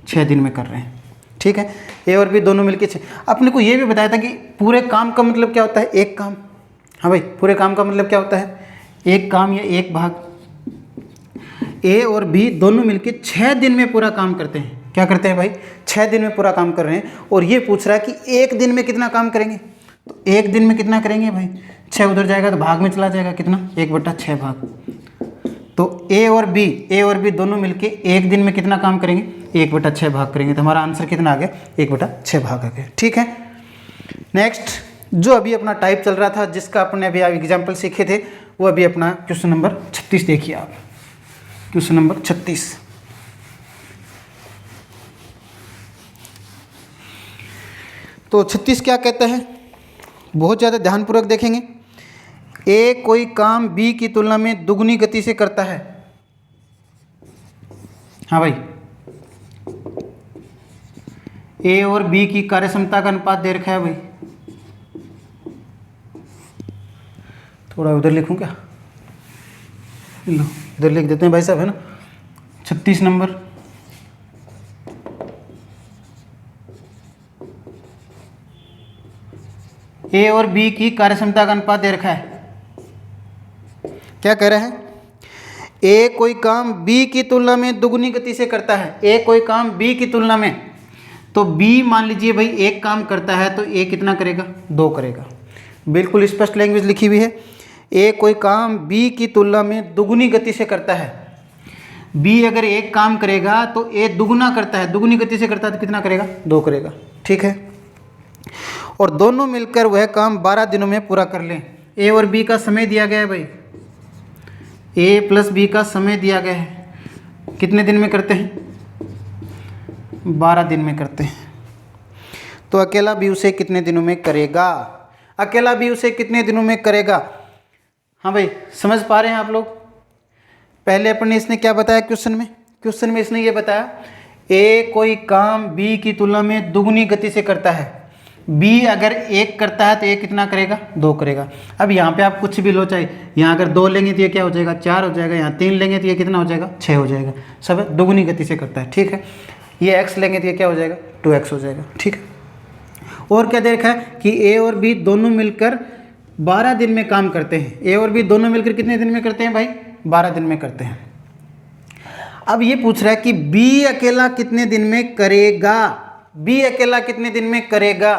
6 दिन में कर रहे हैं। ठीक है, ए और बी दोनों मिलके 6। अपने को ये भी बताया था कि पूरे काम का मतलब क्या होता है? एक काम। हाँ भाई, पूरे काम का मतलब क्या होता है? एक काम या एक भाग। ए और बी दोनों मिलके 6 दिन में पूरा काम करते हैं। क्या करते हैं भाई? 6 दिन में पूरा काम कर रहे हैं। और ये पूछ रहा है कि एक दिन में कितना काम करेंगे। तो एक दिन में कितना करेंगे भाई? 6 उधर जाएगा तो भाग में चला जाएगा, कितना? 1/6 भाग। तो ए और बी दोनों मिलके एक दिन में कितना काम करेंगे? 1/6 भाग करेंगे। तो हमारा आंसर कितना आ गया? 1/6 भाग आ गया। ठीक है, नेक्स्ट जो अभी अपना टाइप चल रहा था, जिसका अपने अभी एग्जाम्पल सीखे थे, वो अभी अपना क्वेश्चन नंबर 36 देखिए आप। Question number 36। तो 36 क्या कहता है? बहुत ज़्यादा ध्यानपूर्वक देखेंगे। ए कोई काम बी की तुलना में दुगनी गति से करता है। हाँ भाई, ए और बी की कार्यक्षमता का अनुपात दे रखा है भाई। थोड़ा उधर लिखूं क्या? लो इधर लिख देते हैं भाई साहब, है ना? 36 नंबर। ए और बी की कार्यक्षमता का अनुपात दे रखा है। क्या कह रहा है? ए कोई काम बी की तुलना में दुगनी गति से करता है। ए कोई काम बी की तुलना में, तो बी मान लीजिए भाई एक काम करता है, तो ए कितना करेगा? 2 करेगा। बिल्कुल स्पष्ट लैंग्वेज लिखी हुई है। ए कोई काम बी की तुलना में दुगनी गति से करता है। बी अगर एक काम करेगा तो ए दुगुना करता है, दुगनी गति से करता है तो कितना करेगा? 2 करेगा। ठीक है, और दोनों मिलकर वह काम 12 दिनों में पूरा कर लें। ए और बी का समय दिया गया है भाई, ए प्लस बी का समय दिया गया है। कितने दिन में करते हैं? 12 दिन में करते हैं। तो अकेला बी उसे कितने दिनों में करेगा? अकेला बी उसे कितने दिनों में करेगा? हाँ भाई, समझ पा रहे हैं आप लोग? पहले अपन ने इसने क्या बताया क्वेश्चन में इसने ये बताया ए कोई काम बी की तुलना में दुगनी गति से करता है। बी अगर 1 करता है तो ए कितना करेगा? 2 करेगा। अब यहाँ पे आप कुछ भी लो, चाहे यहाँ अगर 2 लेंगे तो ये क्या हो जाएगा? 4 हो जाएगा। यहाँ 3 लेंगे तो ये कितना हो जाएगा? 6 हो जाएगा। सब दुगनी गति से करता है। ठीक है, ये x लेंगे तो ये क्या हो जाएगा? 2x हो जाएगा। ठीक है, और क्या दे रखा है कि ए और बी दोनों मिलकर 12 दिन में काम करते हैं। ए और बी दोनों मिलकर कितने दिन में करते हैं भाई? 12 दिन में करते हैं। अब ये पूछ रहा है कि बी अकेला कितने दिन में करेगा? बी अकेला कितने दिन में करेगा?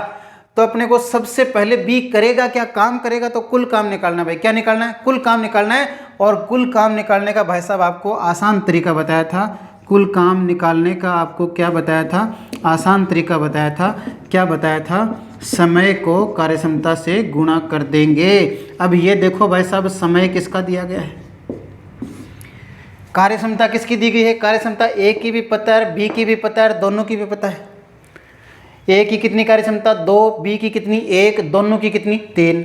तो अपने को सबसे पहले बी करेगा क्या? काम करेगा, तो कुल काम निकालना है भाई। क्या निकालना है? कुल काम निकालना है। और कुल काम निकालने का भाई साहब आपको आसान तरीका बताया था। कुल काम निकालने का आपको क्या बताया था? आसान तरीका बताया था। क्या बताया था? समय को कार्यक्षमता से गुणा कर देंगे। अब ये देखो भाई साहब, समय किसका दिया गया है? कार्यक्षमता किसकी दी गई है? कार्यक्षमता ए की भी पता है, बी की भी पता है, दोनों की भी पता है। ए की कितनी कार्यक्षमता? 2, बी की कितनी? 1, दोनों की कितनी? 3।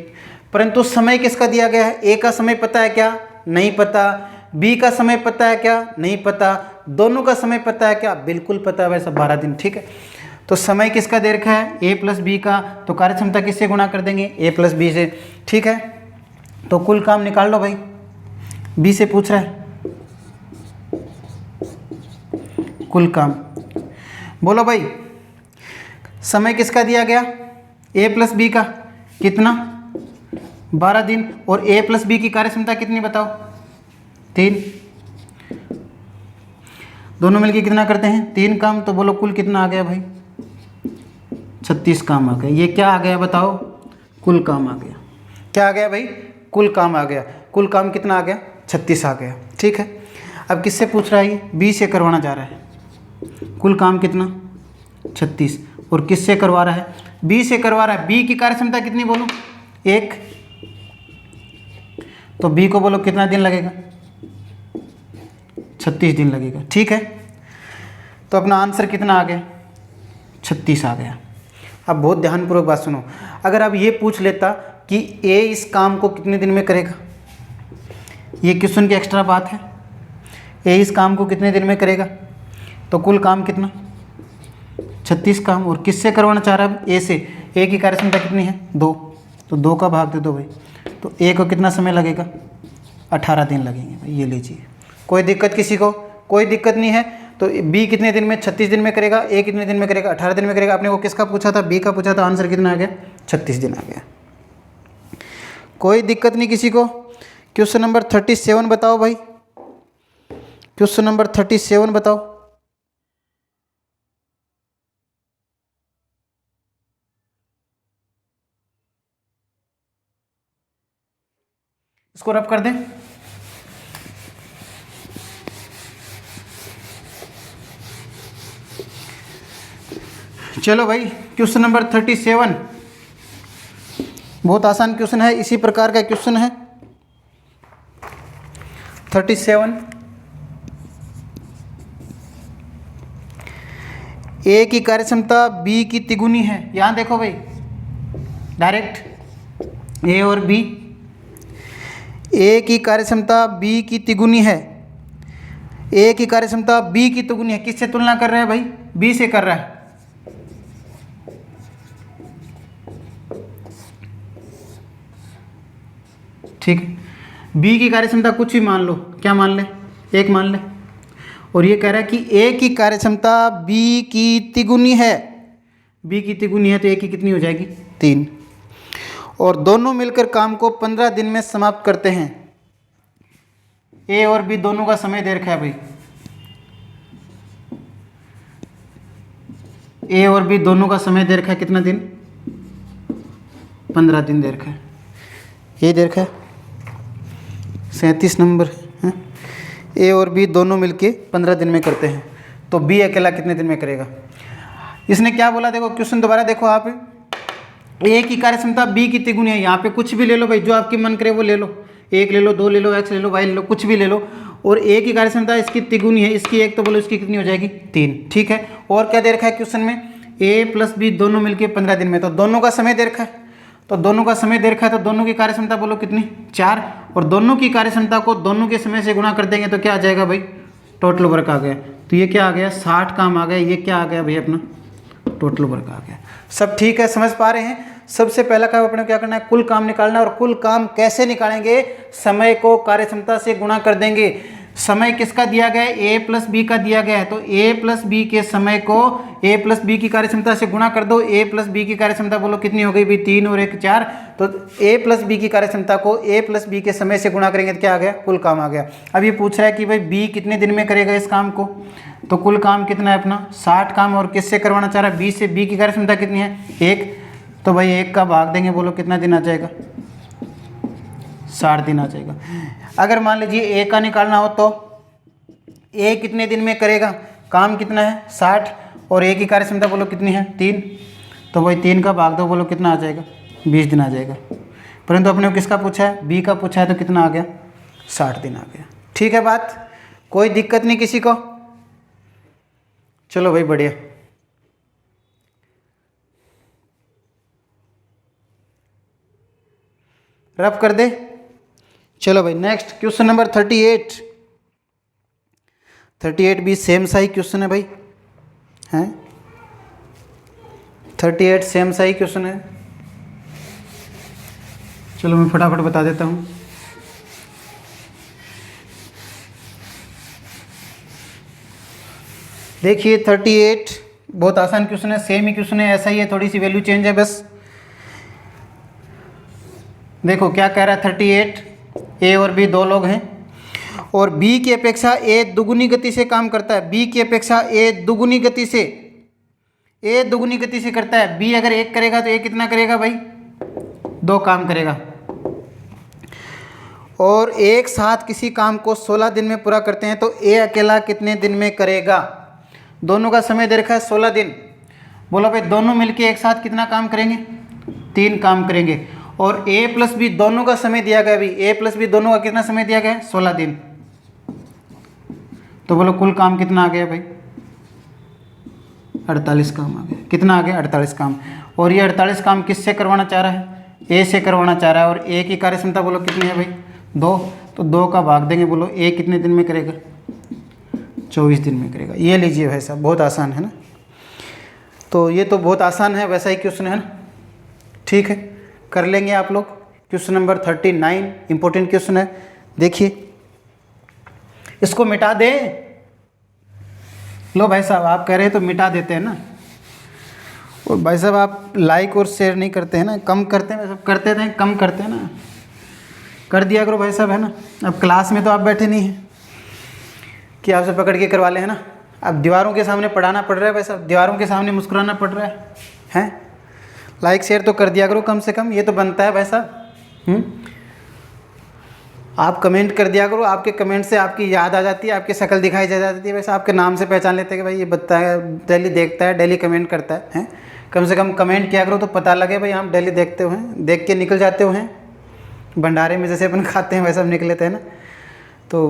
परंतु समय किसका दिया गया है? ए का समय पता है क्या? नहीं पता। बी का समय पता है क्या? नहीं पता। दोनों का समय पता है क्या? बिल्कुल पता है भाई साहब, 12 दिन। ठीक है, तो समय किसका दे रखा है? ए प्लस बी का। तो कार्यक्षमता किससे गुणा कर देंगे? ए प्लस बी से। ठीक है, तो कुल काम निकाल लो भाई। बी से पूछ रहा है कुल काम। बोलो भाई, समय किसका दिया गया? ए प्लस बी का। कितना? 12 दिन। और ए प्लस बी की कार्यक्षमता कितनी बताओ? 3। दोनों मिलके कितना करते हैं? 3 काम। तो बोलो कुल कितना आ गया भाई? 36 काम आ गया। ये क्या आ गया बताओ? कुल काम आ गया। क्या आ गया भाई? कुल काम आ गया। कुल काम कितना आ गया? 36 आ गया। ठीक है, अब किससे पूछ रहा है? ये बी से करवाना जा रहा है। कुल काम कितना? 36। और किससे करवा रहा है? बी से करवा रहा है, बी की कार्य क्षमता कितनी बोलो 1, तो बी को बोलो कितना दिन लगेगा 36 दिन लगेगा। ठीक है, तो अपना आंसर कितना आ गया 36 आ गया। अब बहुत ध्यानपूर्वक बात सुनो, अगर अब ये पूछ लेता कि ए इस काम को कितने दिन में करेगा, ये क्वेश्चन की एक्स्ट्रा बात है, ए इस काम को कितने दिन में करेगा, तो कुल काम कितना 36 काम, और किससे करवाना चाह रहा है ए से, ए की कार्यक्षमता कितनी है 2, तो 2 का भाग दे दो भाई, तो ए को कितना समय लगेगा 18 दिन लगेंगे भाई। ये लीजिए, कोई दिक्कत किसी को, कोई दिक्कत नहीं है। तो बी कितने दिन में 36 दिन में करेगा, ए कितने दिन में करेगा 18 दिन में करेगा। आपने को किसका पूछा था, बी का पूछा था, आंसर कितना आ गया 36 दिन आ गया। कोई दिक्कत नहीं किसी को। क्वेश्चन नंबर 37 बताओ भाई, क्वेश्चन नंबर 37 बताओ। इसको रब कर दें। चलो भाई, क्वेश्चन नंबर 37 बहुत आसान क्वेश्चन है, इसी प्रकार का क्वेश्चन है 37। ए की कार्यक्षमता बी की तिगुनी है। यहां देखो भाई, डायरेक्ट ए और बी, ए की कार्यक्षमता बी की तिगुनी है, ए की कार्यक्षमता बी की तिगुनी है। किससे तुलना कर रहा है भाई, बी से कर रहा है। ठीक है, बी की कार्यक्षमता कुछ भी मान लो, क्या मान ले, 1 मान ले, और ये कह रहा है कि ए की कार्यक्षमता बी की तिगुनी है, बी की तिगुनी है तो ए की कितनी हो जाएगी 3, और दोनों मिलकर काम को 15 दिन में समाप्त करते हैं। ए और बी दोनों का समय दे रखा है भाई, ए और बी दोनों का समय दे रखा है कितना दिन, 15 दिन दे रखा है। ये दे रखा है 37 नंबर है। ए और बी दोनों मिलके 15 दिन में करते हैं, तो बी अकेला कितने दिन में करेगा। इसने क्या बोला, देखो क्वेश्चन दोबारा देखो आप, ए की कार्यक्षमता बी की तिगुनी है। यहाँ पे कुछ भी ले लो भाई, जो आपकी मन करे वो ले लो, 1 ले लो, 2 ले लो, x ले लो, y ले लो, कुछ भी ले लो, और ए की कार्यक्षमता इसकी तिगुनी है, इसकी 1, तो बोलो इसकी कितनी हो जाएगी 3। ठीक है, और क्या दे रखा है क्वेश्चन में, ए प्लस बी दोनों मिलके 15 दिन में, तो दोनों का समय दे रखा है, तो दोनों का समय दे रखा है, तो दोनों की कार्यक्षमता बोलो कितनी 4, और दोनों की कार्यक्षमता को दोनों के समय से गुणा कर देंगे तो क्या आ जाएगा भाई, टोटल वर्क आ गया। तो ये क्या आ गया 60 काम आ गया, ये क्या आ गया भाई अपना टोटल वर्क आ गया। सब ठीक है, समझ पा रहे हैं। सबसे पहला काम अपने क्या करना है, कुल काम निकालना है, और कुल काम कैसे निकालेंगे, समय को कार्यक्षमता से गुणा कर देंगे। समय किसका दिया गया है, ए प्लस बी का दिया गया है, तो ए प्लस बी के समय को ए प्लस बी की कार्यक्षमता से गुणा कर दो। ए प्लस बी की कार्यक्षमता बोलो कितनी हो गई भाई 3 और 1 4, तो ए प्लस बी की कार्यक्षमता को ए प्लस बी के समय से गुणा करेंगे तो क्या आ गया, कुल काम आ गया। अब ये पूछ रहा है कि भाई बी कितने दिन में करेगा इस काम को, तो कुल काम कितना है अपना 60 काम, और किससे करवाना चाह रहा है, बी से। बी की कार्यक्षमता कितनी है 1, तो भाई 1 का भाग देंगे, बोलो कितना दिन आ जाएगा 60 दिन आ जाएगा। अगर मान लीजिए ए का निकालना हो तो ए कितने दिन में करेगा, काम कितना है 60, और ए की कार्यक्षमता बोलो कितनी है 3, तो भाई 3 का भाग दो, बोलो कितना आ जाएगा 20 दिन आ जाएगा। परंतु अपने को किसका पूछा है, बी का पूछा है, तो कितना आ गया 60 दिन आ गया। ठीक है बात, कोई दिक्कत नहीं किसी को। चलो भाई बढ़िया, रफ कर दे। चलो भाई नेक्स्ट क्वेश्चन नंबर 38 भी सेम सा ही क्वेश्चन है भाई, हैं 38 सेम सा ही क्वेश्चन है। चलो मैं फटाफट बता देता हूँ। देखिए 38 बहुत आसान क्वेश्चन है, सेम ही क्वेश्चन है, ऐसा ही है, थोड़ी सी वैल्यू चेंज है बस। देखो क्या कह रहा है 38, ए और बी 2 लोग हैं, और बी की अपेक्षा ए दुगुनी गति से काम करता है। बी की अपेक्षा ए दुगुनी गति से करता है। बी अगर 1 करेगा तो ए कितना करेगा भाई 2 काम करेगा, और एक साथ किसी काम को 16 दिन में पूरा करते हैं, तो ए अकेला कितने दिन में करेगा। दोनों का समय दे रखा है 16 दिन, बोलो भाई दोनों मिलके एक साथ कितना काम करेंगे, 3 काम करेंगे। और ए प्लस बी दोनों का समय दिया गया, अभी ए प्लस बी दोनों का कितना समय दिया गया है, 16 दिन। तो बोलो कुल काम कितना आ गया भाई, 48 काम आ गया। कितना आ गया, 48 काम। और ये 48 काम किससे करवाना चाह रहा है, ए से करवाना चाह रहा है। और ए की कार्य क्षमता बोलो कितनी है भाई, 2। तो 2 का भाग देंगे, बोलो ए कितने दिन में करेगा, 24 दिन में करेगा। ये लीजिए भाई साहब, बहुत आसान है ना। तो ये तो बहुत आसान है, वैसा ही क्वेश्चन है ना, ठीक है, कर लेंगे आप लोग। क्वेश्चन नंबर 39 इंपॉर्टेंट क्वेश्चन है, देखिए। इसको मिटा दे, लो भाई साहब आप कह रहे हैं तो मिटा देते हैं ना। और भाई साहब आप लाइक और शेयर नहीं करते हैं ना, कम करते हैं, सब करते थे कम करते हैं ना, कर दिया करो भाई साहब, है ना। अब क्लास में तो आप बैठे नहीं हैं कि आपसे पकड़ के करवा लें, है ना। अब दीवारों के सामने पढ़ाना पड़ रहा है भाई साहब, दीवारों के सामने मुस्कुराना पड़ रहा है, हैं। लाइक शेयर तो कर दिया करो कम से कम, ये तो बनता है भाई साहब। आप कमेंट कर दिया करो, आपके कमेंट से आपकी याद आ जाती है, आपकी शक्ल दिखाई जा जाती है, वैसे आपके नाम से पहचान लेते हैं कि भाई ये बच्चा है, डेली देखता है, डेली कमेंट करता है, हैं। कम से कम कमेंट किया करो तो पता लगे भाई हम डेली देखते हुए हैं, देख के निकल जाते हुए हैं। भंडारे में जैसे अपन खाते हैं वैसा हम निकल लेते हैं ना। तो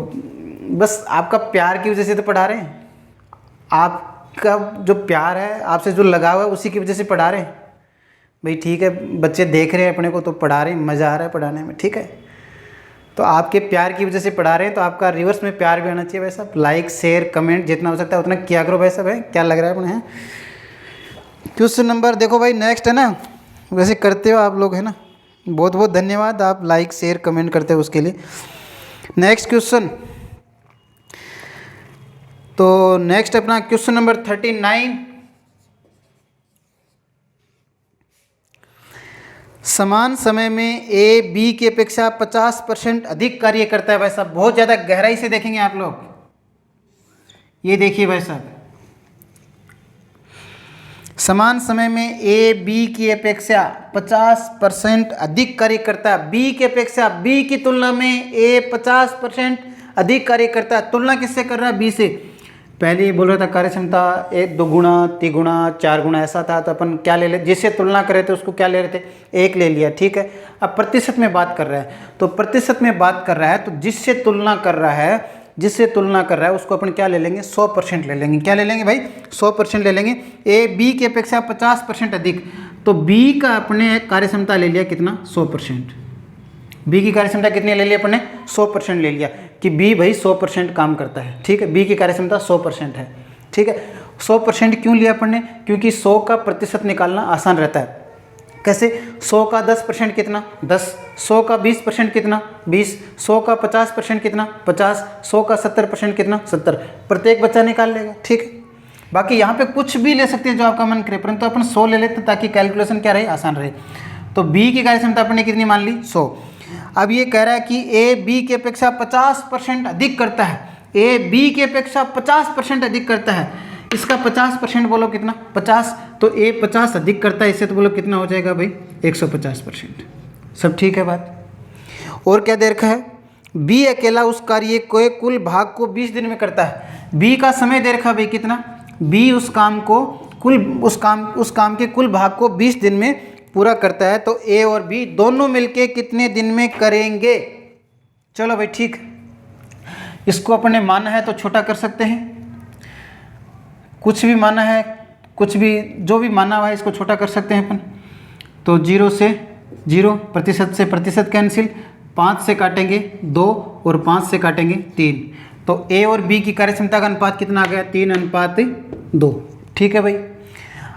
बस आपका प्यार की वजह से तो पढ़ा रहे हैं, आपका जो प्यार है, आपसे जो लगाव है, उसी की वजह से पढ़ा रहे हैं भाई, ठीक है। बच्चे देख रहे हैं अपने को तो पढ़ा रहे हैं, मज़ा आ रहा है पढ़ाने में, ठीक है। तो आपके प्यार की वजह से पढ़ा रहे हैं, तो आपका रिवर्स में प्यार भी आना चाहिए भाई साहब। लाइक शेयर कमेंट जितना हो सकता है उतना किया करो भाई साहब, है क्या लग रहा है अपने, हैं। क्वेश्चन नंबर देखो भाई नेक्स्ट है ना, वैसे करते हो आप लोग, है ना। बहुत बहुत धन्यवाद, आप लाइक शेयर कमेंट करते हो उसके लिए। नेक्स्ट क्वेश्चन, तो नेक्स्ट अपना क्वेश्चन नंबर 39। समान समय में ए बी की अपेक्षा 50% अधिक कार्य करता है भाई साहब। बहुत ज़्यादा गहराई से देखेंगे आप लोग, ये देखिए भाई साहब। समान समय में ए बी की अपेक्षा 50% अधिक कार्य करता है, बी की अपेक्षा, बी की तुलना में ए 50% अधिक कार्य करता है। तुलना किससे कर रहा है, बी से। पहले ये बोल रहा था कार्य क्षमता 1 2 गुना 3 गुना 4 गुना ऐसा था, तो अपन क्या ले ले, जिससे तुलना कर रहे थे उसको क्या ले रहे थे, 1 ले लिया, ठीक है। अब प्रतिशत में बात कर रहा है, तो प्रतिशत में बात कर रहा है, तो जिससे तुलना कर रहा है, जिससे तुलना कर रहा है उसको अपन क्या ले लेंगे, 100% ले लेंगे। क्या ले लेंगे भाई, 100% ले लेंगे। ए बी की अपेक्षा 50% अधिक, तो बी का अपने कार्य क्षमता ले लिया कितना, 100%। बी की कार्य क्षमता कितनी ले लिया अपन ने, 100% ले लिया, कि बी भाई 100% काम करता है, ठीक है। बी की कार्य क्षमता 100% है, ठीक है। 100% क्यों लिया अपन ने, क्योंकि 100 का प्रतिशत निकालना आसान रहता है। कैसे, 100 का 10% कितना, 10, 100 का 20% कितना, 20, 100 का 50% कितना, 50, 100 का 70% कितना, 70। प्रत्येक बच्चा निकाल लेगा, ठीक है। बाकी यहाँ पे कुछ भी ले सकते हैं जो आपका मन करे, परंतु अपन 100 ले लेते हैं ताकि कैलकुलेशन क्या रहे, आसान रहे। तो बी की कार्य क्षमता अपन ने कितनी मान ली, 100। अब ये कह रहा है कि ए बी की अपेक्षा 50% अधिक करता है, ए बी की अपेक्षा 50% अधिक करता है। इसका 50% बोलो कितना, 50, तो ए 50 अधिक करता है इससे, तो बोलो कितना हो जाएगा भाई, 150%। सब ठीक है बात। और क्या दे रखा है, बी अकेला उस कार्य के कुल भाग को 20 दिन में करता है। बी का समय दे रखा है भाई कितना, बी उस काम को उस काम के कुल भाग को 20 दिन में पूरा करता है, तो ए और बी दोनों मिलके कितने दिन में करेंगे। चलो भाई ठीक, इसको अपन ने माना है तो छोटा कर सकते हैं, कुछ भी माना है, कुछ भी जो भी माना हुआ है इसको छोटा कर सकते हैं अपन। तो 0 से 0, प्रतिशत से प्रतिशत कैंसिल, 5 से काटेंगे 2 और 5 से काटेंगे 3, तो ए और बी की कार्य क्षमता का अनुपात कितना आ गया, 3:2, ठीक है भाई।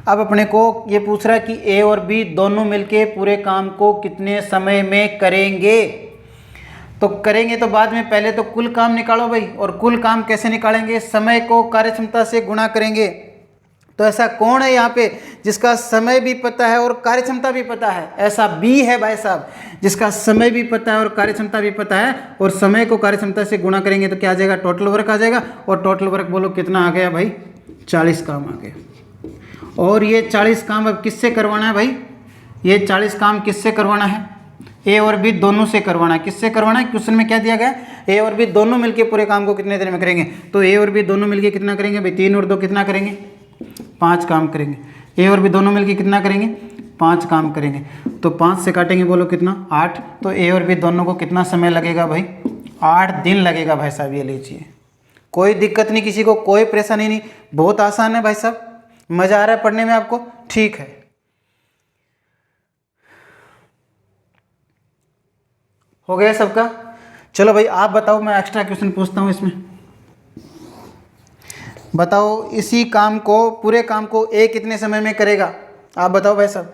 अब अपने को ये पूछ रहा है कि ए और बी दोनों मिलके पूरे काम को कितने समय में करेंगे। तो करेंगे तो बाद में, पहले तो कुल काम निकालो भाई। और कुल काम कैसे निकालेंगे, समय को कार्य क्षमता से गुणा करेंगे। तो ऐसा कौन है यहाँ पे जिसका समय भी पता है और कार्य क्षमता भी पता है, ऐसा बी है भाई साहब, जिसका समय भी पता है और कार्य क्षमता भी पता है। और समय को कार्य क्षमता से गुणा करेंगे तो क्या आ जाएगा, टोटल वर्क आ जाएगा। और टोटल वर्क बोलो कितना आ गया भाई, 40 काम आ गया। और ये 40 काम अब किससे करवाना है भाई, ये 40 काम किससे करवाना है, ए और बी दोनों से करवाना है। किससे करवाना है, क्वेश्चन में क्या दिया गया, ए और बी दोनों मिलके पूरे काम को कितने देर में करेंगे। तो ए और बी दोनों मिलके कितना करेंगे भाई, 3 और 2 कितना करेंगे, 5 काम करेंगे। ए और बी दोनों मिलके कितना करेंगे, 5 काम करेंगे। तो 5 से काटेंगे, बोलो कितना, 8। तो ए और बी दोनों को कितना समय लगेगा भाई, 8 दिन लगेगा भाई साहब। ये लीजिए, कोई दिक्कत नहीं किसी को, कोई परेशानी नहीं, बहुत आसान है भाई साहब। मज़ा आ रहा है पढ़ने में आपको, ठीक है। हो गया सबका। चलो भाई आप बताओ, मैं एक्स्ट्रा क्वेश्चन पूछता हूँ इसमें। बताओ इसी काम को, पूरे काम को ए कितने समय में करेगा, आप बताओ भाई साहब।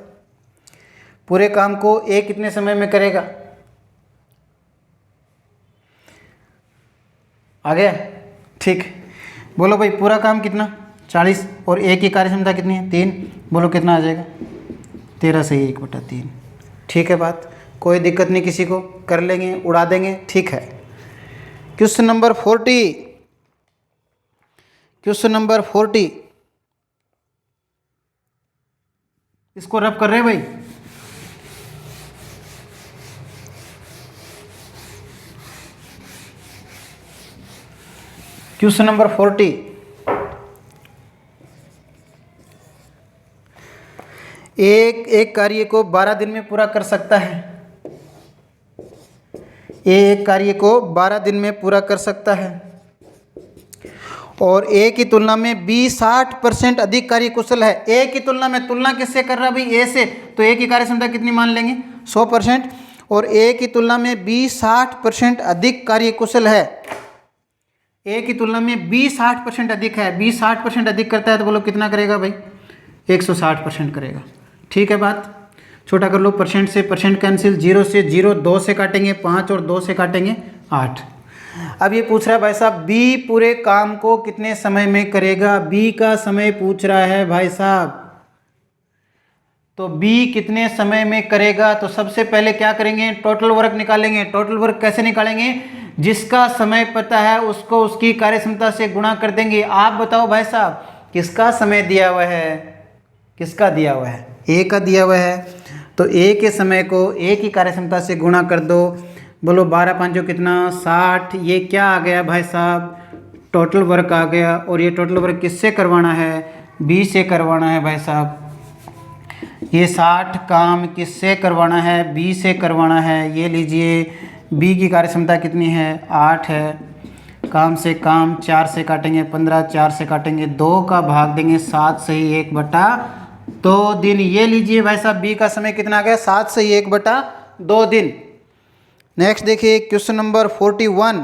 पूरे काम को ए कितने समय में करेगा, आ गया, ठीक। बोलो भाई पूरा काम कितना, 40, और ए की कार्य क्षमता कितनी है, 3। बोलो कितना आ जाएगा, 13 सही 1/3। ठीक है बात, कोई दिक्कत नहीं किसी को, कर लेंगे, उड़ा देंगे, ठीक है। क्वेश्चन नंबर 40, क्वेश्चन नंबर 40, इसको रब कर रहे हैं भाई। क्वेश्चन नंबर 40, एक कार्य को 12 दिन में पूरा कर सकता है। एक कार्य को 12 दिन में पूरा कर सकता है और ए की तुलना में बी 60% अधिक कार्य कुशल है। ए की तुलना में, तुलना किससे कर रहा भाई, ए से, तो ए की कार्य क्षमता कितनी मान लेंगे, 100%, और ए की तुलना में बी 60% अधिक कार्य कुशल है। ए की तुलना में बी 60% अधिक है, बी 60% अधिक करता है, तो बोलो कितना करेगा भाई, 160% करेगा। ठीक है बात, छोटा कर लो, परसेंट से परसेंट कैंसिल, 0 से 0, 2 से काटेंगे 5 और 2 से काटेंगे 8। अब ये पूछ रहा है भाई साहब बी पूरे काम को कितने समय में करेगा, बी का समय पूछ रहा है भाई साहब। तो बी कितने समय में करेगा, तो सबसे पहले क्या करेंगे, टोटल वर्क निकालेंगे। टोटल वर्क कैसे निकालेंगे, जिसका समय पता है उसको उसकी कार्यक्षमता से गुणा कर देंगे। आप बताओ भाई साहब किसका समय दिया हुआ है, किसका दिया हुआ है, ए का दिया हुआ है, तो ए के समय को ए की कार्यक्षमता से गुणा कर दो। बोलो 12 5 कितना, 60। ये क्या आ गया भाई साहब, टोटल वर्क आ गया। और ये टोटल वर्क किससे करवाना है, बी से करवाना है भाई साहब। ये 60 काम किससे करवाना है, बी से करवाना है। ये लीजिए, बी की कार्यक्षमता कितनी है, 8 है। काम से काम 4 से काटेंगे 15, 4 से काटेंगे 2 का भाग देंगे 7 सही 1/2 दिन। ये लीजिए भाई साहब बी का समय कितना आ गया, 7 सही 1/2 दिन। नेक्स्ट देखिए क्वेश्चन नंबर 41,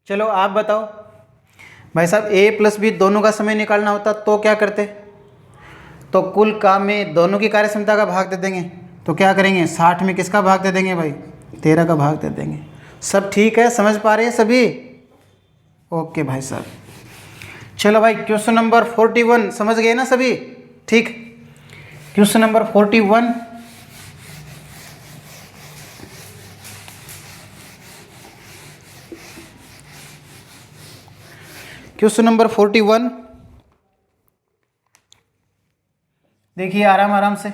चलो आप बताओ भाई साहब, ए प्लस बी दोनों का समय निकालना होता तो क्या करते, तो कुल काम में दोनों की कार्यक्षमता का भाग दे देंगे। तो क्या करेंगे, 60 में किसका भाग दे देंगे भाई, 13 का भाग दे देंगे। सब ठीक है, समझ पा रहे हैं सभी, ओके भाई साहब। चलो भाई क्वेश्चन नंबर 41 समझ गए ना सभी, ठीक। क्वेश्चन नंबर 41, क्वेश्चन नंबर 41 देखिए आराम आराम से।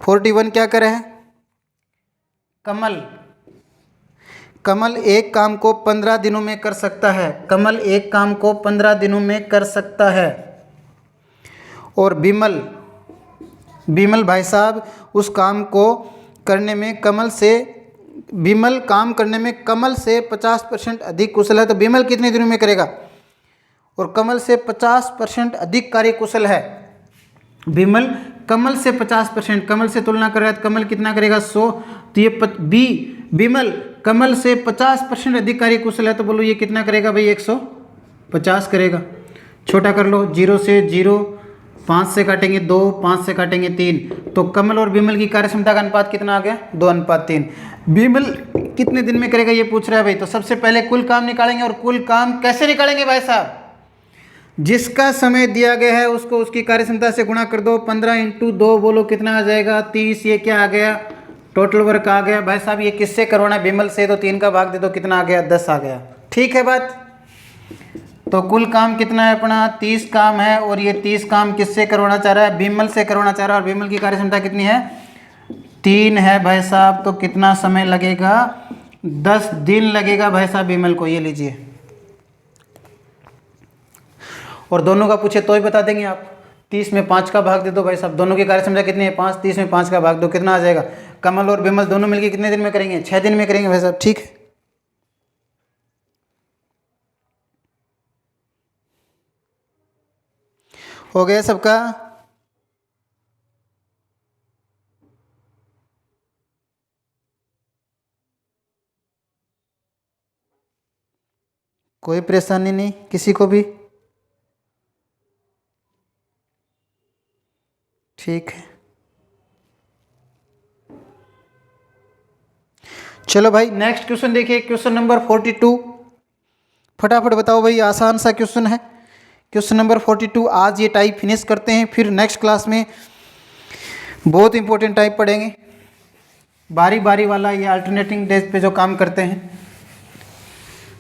41 क्या करे है, कमल, कमल एक काम को 15 दिनों में कर सकता है। कमल एक काम को 15 दिनों में कर सकता है। और विमल, विमल भाई साहब उस काम को करने में कमल से, विमल काम करने में कमल से 50% अधिक कुशल है। तो विमल कितने दिनों में करेगा, और कमल से 50% अधिक कार्य कुशल है। विमल कमल से 50%, कमल से तुलना कर रहा है तो कमल कितना करेगा, 100। तो ये बी विमल कमल से 50% अधिक कार्य कुशल है, तो बोलो ये कितना करेगा भाई, 150 करेगा। छोटा कर लो, 0 से 0, 5 से काटेंगे 2, 5 से काटेंगे 3। तो कमल और विमल की कार्यक्षमता का अनुपात कितना आ गया, 2:3। विमल कितने दिन में करेगा ये पूछ रहा है भाई। तो सबसे पहले कुल काम निकालेंगे, और कुल काम कैसे निकालेंगे भाई साहब, जिसका समय दिया गया है उसको उसकी कार्यक्षमता से गुणा कर दो। 15 × 2 बोलो कितना आ जाएगा, 30। ये क्या आ गया, टोटल वर्क आ गया भाई साहब। ये किससे करवाना है, विमल से, तो 3 का भाग दे दो, कितना आ गया, 10 आ गया। ठीक है बात। तो कुल काम कितना है अपना, 30 काम है। और ये 30 काम किससे करवाना चाह रहा है, विमल से करवाना चाह रहा है। और विमल की कार्यक्षमता कितनी है, 3 है भाई साहब। तो कितना समय लगेगा, 10 दिन लगेगा भाई साहब विमल को। ये लीजिए और दोनों का पूछे तो ही बता देंगे आप। 30 में 5 का भाग दे दो भाई साहब, दोनों की कार्य क्षमता कितनी है 5, 30 में 5 का भाग दो, कितना आ जाएगा। कमल और विमल दोनों मिलकर कितने दिन में करेंगे, 6 दिन में करेंगे भाई साहब, ठीक है। हो गया सबका। कोई परेशानी नहीं किसी को भी, ठीक है। चलो भाई नेक्स्ट क्वेश्चन देखिए, क्वेश्चन नंबर 42। फटाफट बताओ भाई, आसान सा क्वेश्चन है। क्वेश्चन नंबर 42 आज ये टाइप फिनिश करते हैं, फिर नेक्स्ट क्लास में बहुत इंपॉर्टेंट टाइप पढ़ेंगे। बारी बारी वाला ये अल्टरनेटिंग डेज पे जो काम करते हैं।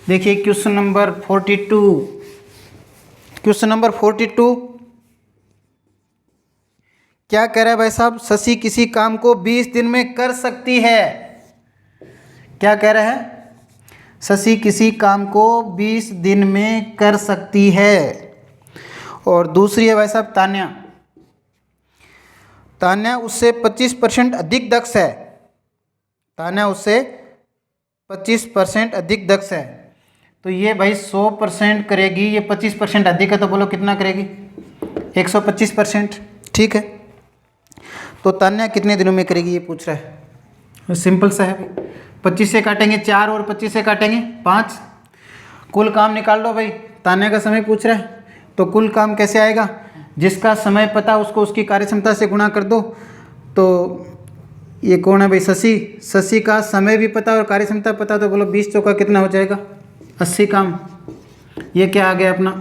देखिए क्वेश्चन नंबर 42। क्वेश्चन नंबर 42 क्या कह रहा है भाई साहब, शशि किसी काम को 20 दिन में कर सकती है। क्या कह रहा है, शशि किसी काम को 20 दिन में कर सकती है। और दूसरी है भाई साहब तान्या, तान्या उससे 25% अधिक दक्ष है। तान्या उससे 25% अधिक दक्ष है। तो ये भाई 100% करेगी, ये 25% अधिक है, तो बोलो कितना करेगी, 125%, ठीक है। तो तान्या कितने दिनों में करेगी ये पूछ रहा है। सिंपल सा है, 25 से काटेंगे 4 और 25 से काटेंगे 5, कुल काम निकाल लो भाई। तान्या का समय पूछ रहा है तो कुल काम कैसे आएगा, जिसका समय पता उसको उसकी कार्यक्षमता से गुणा कर दो। तो ये कौन है भाई, शशि, शशि का समय भी पता और कार्यक्षमता पता, तो बोलो 20 चौका कितना हो जाएगा, 80 काम। ये क्या आ गया अपना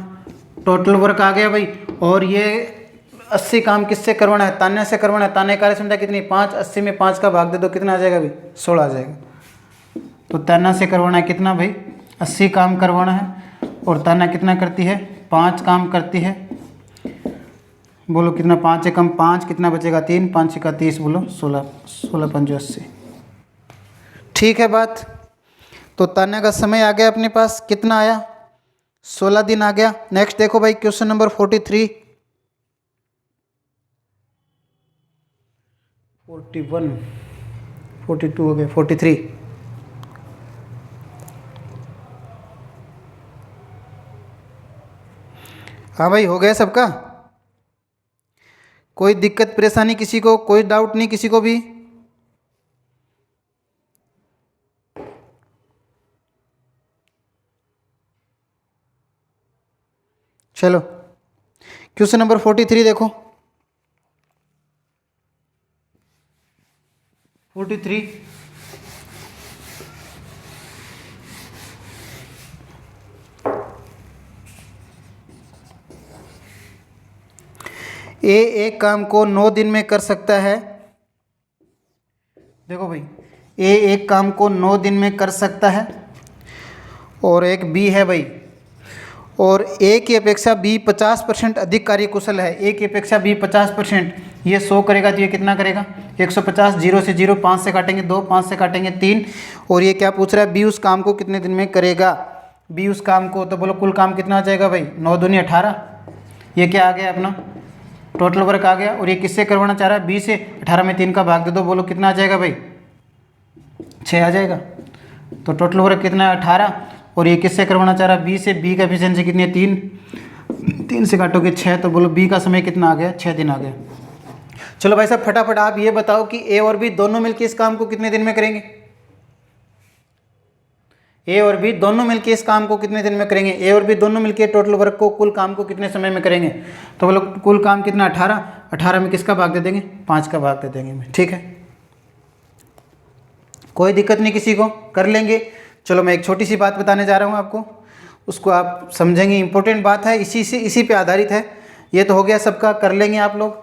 टोटल वर्क आ गया भाई। और ये 80 काम किससे करवाना है, तान्या से करवाना है। तान्या कार्य क्षमता कितनी 5, 80 में 5 का भाग दे दो, कितना आ जाएगा भाई, 16 आ जाएगा। तो तान्या से करवाना है कितना भाई, 80 काम करवाना है। और तान्या कितना करती है, 5 काम करती है। बोलो कितना, 5 एकम 5, कितना बचेगा 3, 5 छक्का 30, बोलो 16, 16 पंजो 80, ठीक है बात। तो तान्या का समय आ गया अपने पास, कितना आया, 16 दिन आ गया। नेक्स्ट देखो भाई क्वेश्चन नंबर 43, 41, 42 हो गया, 43। हाँ भाई हो गया सबका, कोई दिक्कत परेशानी किसी को, कोई डाउट नहीं किसी को भी। चलो क्वेश्चन नंबर 43 देखो, 43। ए एक काम को 9 दिन में कर सकता है। देखो भाई, ए एक काम को 9 दिन में कर सकता है, और एक बी है भाई, और ए की अपेक्षा बी 50% अधिक कार्यकुशल है। ए की अपेक्षा बी 50%, ये 100 करेगा तो ये कितना करेगा, 150, 0 से 0, 5 से काटेंगे 2, 5 से काटेंगे 3। और ये क्या पूछ रहा है, बी उस काम को कितने दिन में करेगा। बी उस काम को, तो बोलो कुल काम कितना आ जाएगा भाई, 9 दूनी 18। ये क्या आ गया अपना टोटल वर्क आ गया। और ये किससे करवाना चाह रहा है, बी से। 18 में 3 का भाग दे दो, बोलो कितना आ जाएगा भाई, 6 आ जाएगा। तो टोटल वर्क कितना है 18। और ये किससे करवाना चाह रहा है, बी से। बी का एफिशिएंसी कितनी है 3, 3 से काटोगे 6, तो बोलो बी का समय कितना आ गया, 6 दिन आ गया। चलो भाई साहब फटाफट आप ये बताओ कि ए और बी दोनों मिलकर इस काम को कितने दिन में करेंगे। ए और बी दोनों मिलकर इस काम को कितने दिन में करेंगे। ए और बी दोनों मिलकर टोटल वर्क को, कुल काम को कितने समय में करेंगे। तो बोलो कुल काम कितना 18, 18 में किसका भाग दे देंगे, 5 का भाग दे देंगे, ठीक है। कोई दिक्कत नहीं किसी को, कर लेंगे। चलो मैं एक छोटी सी बात बताने जा रहा हूँ आपको, उसको आप समझेंगे, इंपॉर्टेंट बात है, इसी पे आधारित है। ये तो हो गया सबका, कर लेंगे आप लोग।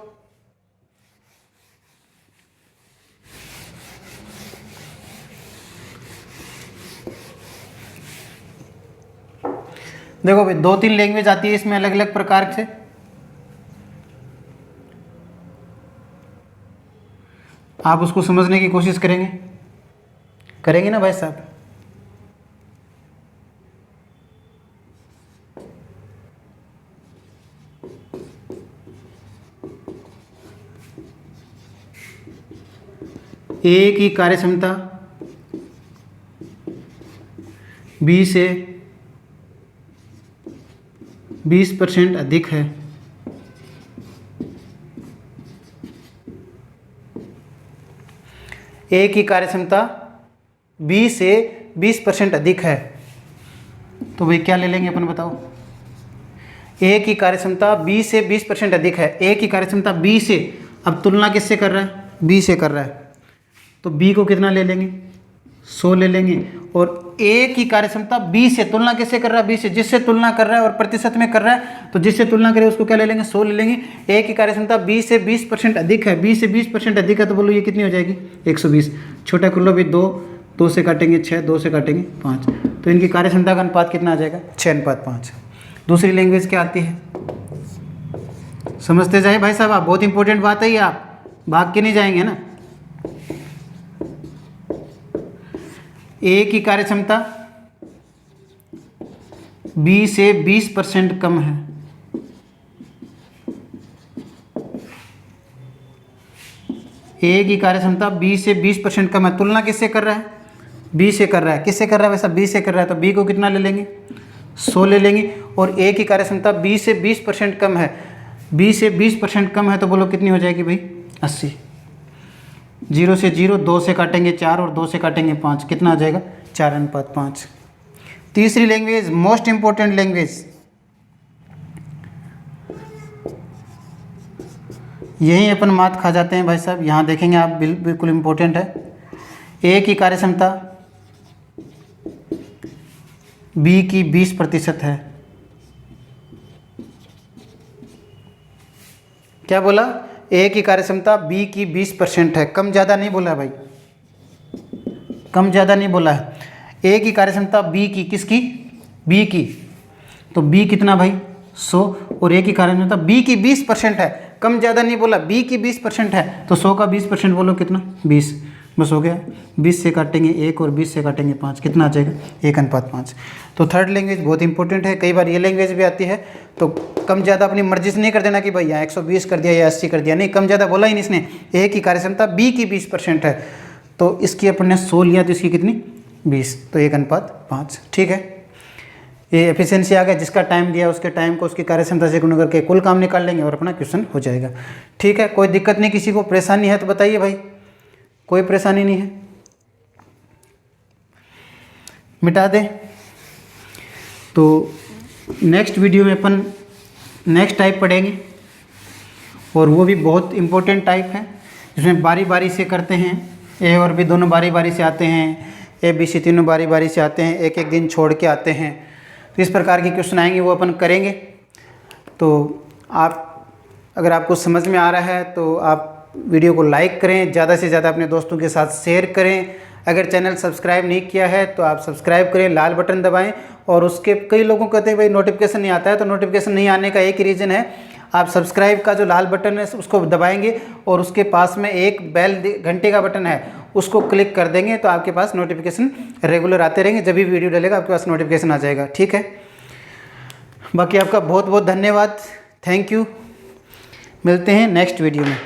देखो भाई 2-3 लैंग्वेज आती है इसमें अलग अलग प्रकार से। आप उसको समझने की कोशिश करेंगे, करेंगे ना भाई साहब। ए की कार्यक्षमता बी से 20% अधिक है। ए की कार्यक्षमता बी से 20% अधिक है, तो भाई क्या ले लेंगे अपन बताओ। ए की कार्यक्षमता बी से 20% अधिक है। ए की कार्यक्षमता बी से, अब तुलना किससे कर रहा है, बी से कर रहा है, तो बी को कितना ले लेंगे, 100 ले लेंगे। और ए की कार्यक्षमता बी से, तुलना किससे कर रहा है, बी से, जिससे तुलना कर रहा है और प्रतिशत में कर रहा है, तो जिससे तुलना करे उसको क्या ले लेंगे, 100 ले लेंगे। ए की कार्यक्षमता बी से 20% अधिक है, बी से 20% अधिक है, तो बोलो ये कितनी हो जाएगी, 120। छोटा कर लो भी, 2 से काटेंगे 6, 2 से काटेंगे 5, तो इनकी कार्यक्षमता का अनुपात कितना आ जाएगा, 6:5। दूसरी लैंग्वेज क्या आती है, समझते जाए भाई साहब आप, बहुत इंपॉर्टेंट बात है ये, आप भाग के नहीं जाएंगे ना। ए की कार्यक्षमता बी से 20% कम है। ए की कार्यक्षमता बी से 20% कम है, तुलना किससे कर रहा है, बी से कर रहा है। किससे कर रहा है वैसा, बी से कर रहा है, तो बी को कितना ले लेंगे, 100 ले लेंगे। और ए की कार्यक्षमता बी से 20% कम है, बी से 20% कम है, तो बोलो कितनी हो जाएगी भाई, 80। 0 से 0, 2 से काटेंगे 4 और 2 से काटेंगे 5, कितना आ जाएगा, 4:5। तीसरी लैंग्वेज, मोस्ट इंपॉर्टेंट लैंग्वेज, यहीं अपन मात खा जाते हैं भाई साहब, यहाँ देखेंगे आप, बिल्कुल इंपॉर्टेंट है। ए की कार्यक्षमता बी की 20% है। क्या बोला, ए की कार्यक्षमता बी की 20% है, कम ज़्यादा नहीं बोला भाई, कम ज़्यादा नहीं बोला है। ए की कार्यक्षमता बी की, किसकी, बी की, तो बी कितना भाई, 100, और ए की कार्यक्षमता बी की 20% है, कम ज़्यादा नहीं बोला, बी की 20% है, तो 100 का 20% बोलो कितना, 20, बस हो गया। 20 से काटेंगे 1 और 20 से काटेंगे 5, कितना आ जाएगा, 1:5। तो थर्ड लैंग्वेज बहुत इंपॉर्टेंट है, कई बार ये लैंग्वेज भी आती है, तो कम ज़्यादा अपनी मर्जी से नहीं कर देना कि भाई यहाँ 120 कर दिया या 80 कर दिया, नहीं, कम ज़्यादा बोला ही नहीं इसने। ए की कार्यक्षमता बी की 20% है, तो इसकी अपन ने 100 लिया, तो इसकी कितनी, 20, तो 1:5, ठीक है। ये एफिशिएंसी आ गया, जिसका टाइम दिया उसके टाइम को उसकी कार्यक्षमता से गुणा करके कुल काम निकाल लेंगे और अपना क्वेश्चन हो जाएगा, ठीक है। कोई दिक्कत नहीं, किसी को परेशानी है तो बताइए भाई, कोई परेशानी नहीं है, मिटा दें। तो नेक्स्ट वीडियो में अपन नेक्स्ट टाइप पढ़ेंगे, और वो भी बहुत इम्पोर्टेंट टाइप है, जिसमें बारी बारी से करते हैं, ए और बी दोनों बारी बारी से आते हैं, ए बी सी तीनों बारी बारी से आते हैं, एक एक दिन छोड़ के आते हैं, तो इस प्रकार के क्वेश्चन आएंगे, वो अपन करेंगे। तो आप, अगर आपको समझ में आ रहा है तो आप वीडियो को लाइक करें, ज़्यादा से ज़्यादा अपने दोस्तों के साथ शेयर करें। अगर चैनल सब्सक्राइब नहीं किया है तो आप सब्सक्राइब करें, लाल बटन दबाएं। और उसके, कई लोगों को कहते हैं भाई नोटिफिकेशन नहीं आता है, तो नोटिफिकेशन नहीं आने का एक ही रीज़न है, आप सब्सक्राइब का जो लाल बटन है उसको दबाएंगे और उसके पास में एक बेल घंटे का बटन है, उसको क्लिक कर देंगे, तो आपके पास नोटिफिकेशन रेगुलर आते रहेंगे, जब भी वीडियो डलेगा आपके पास नोटिफिकेशन आ जाएगा, ठीक है। बाकी आपका बहुत बहुत धन्यवाद, थैंक यू, मिलते हैं नेक्स्ट वीडियो में।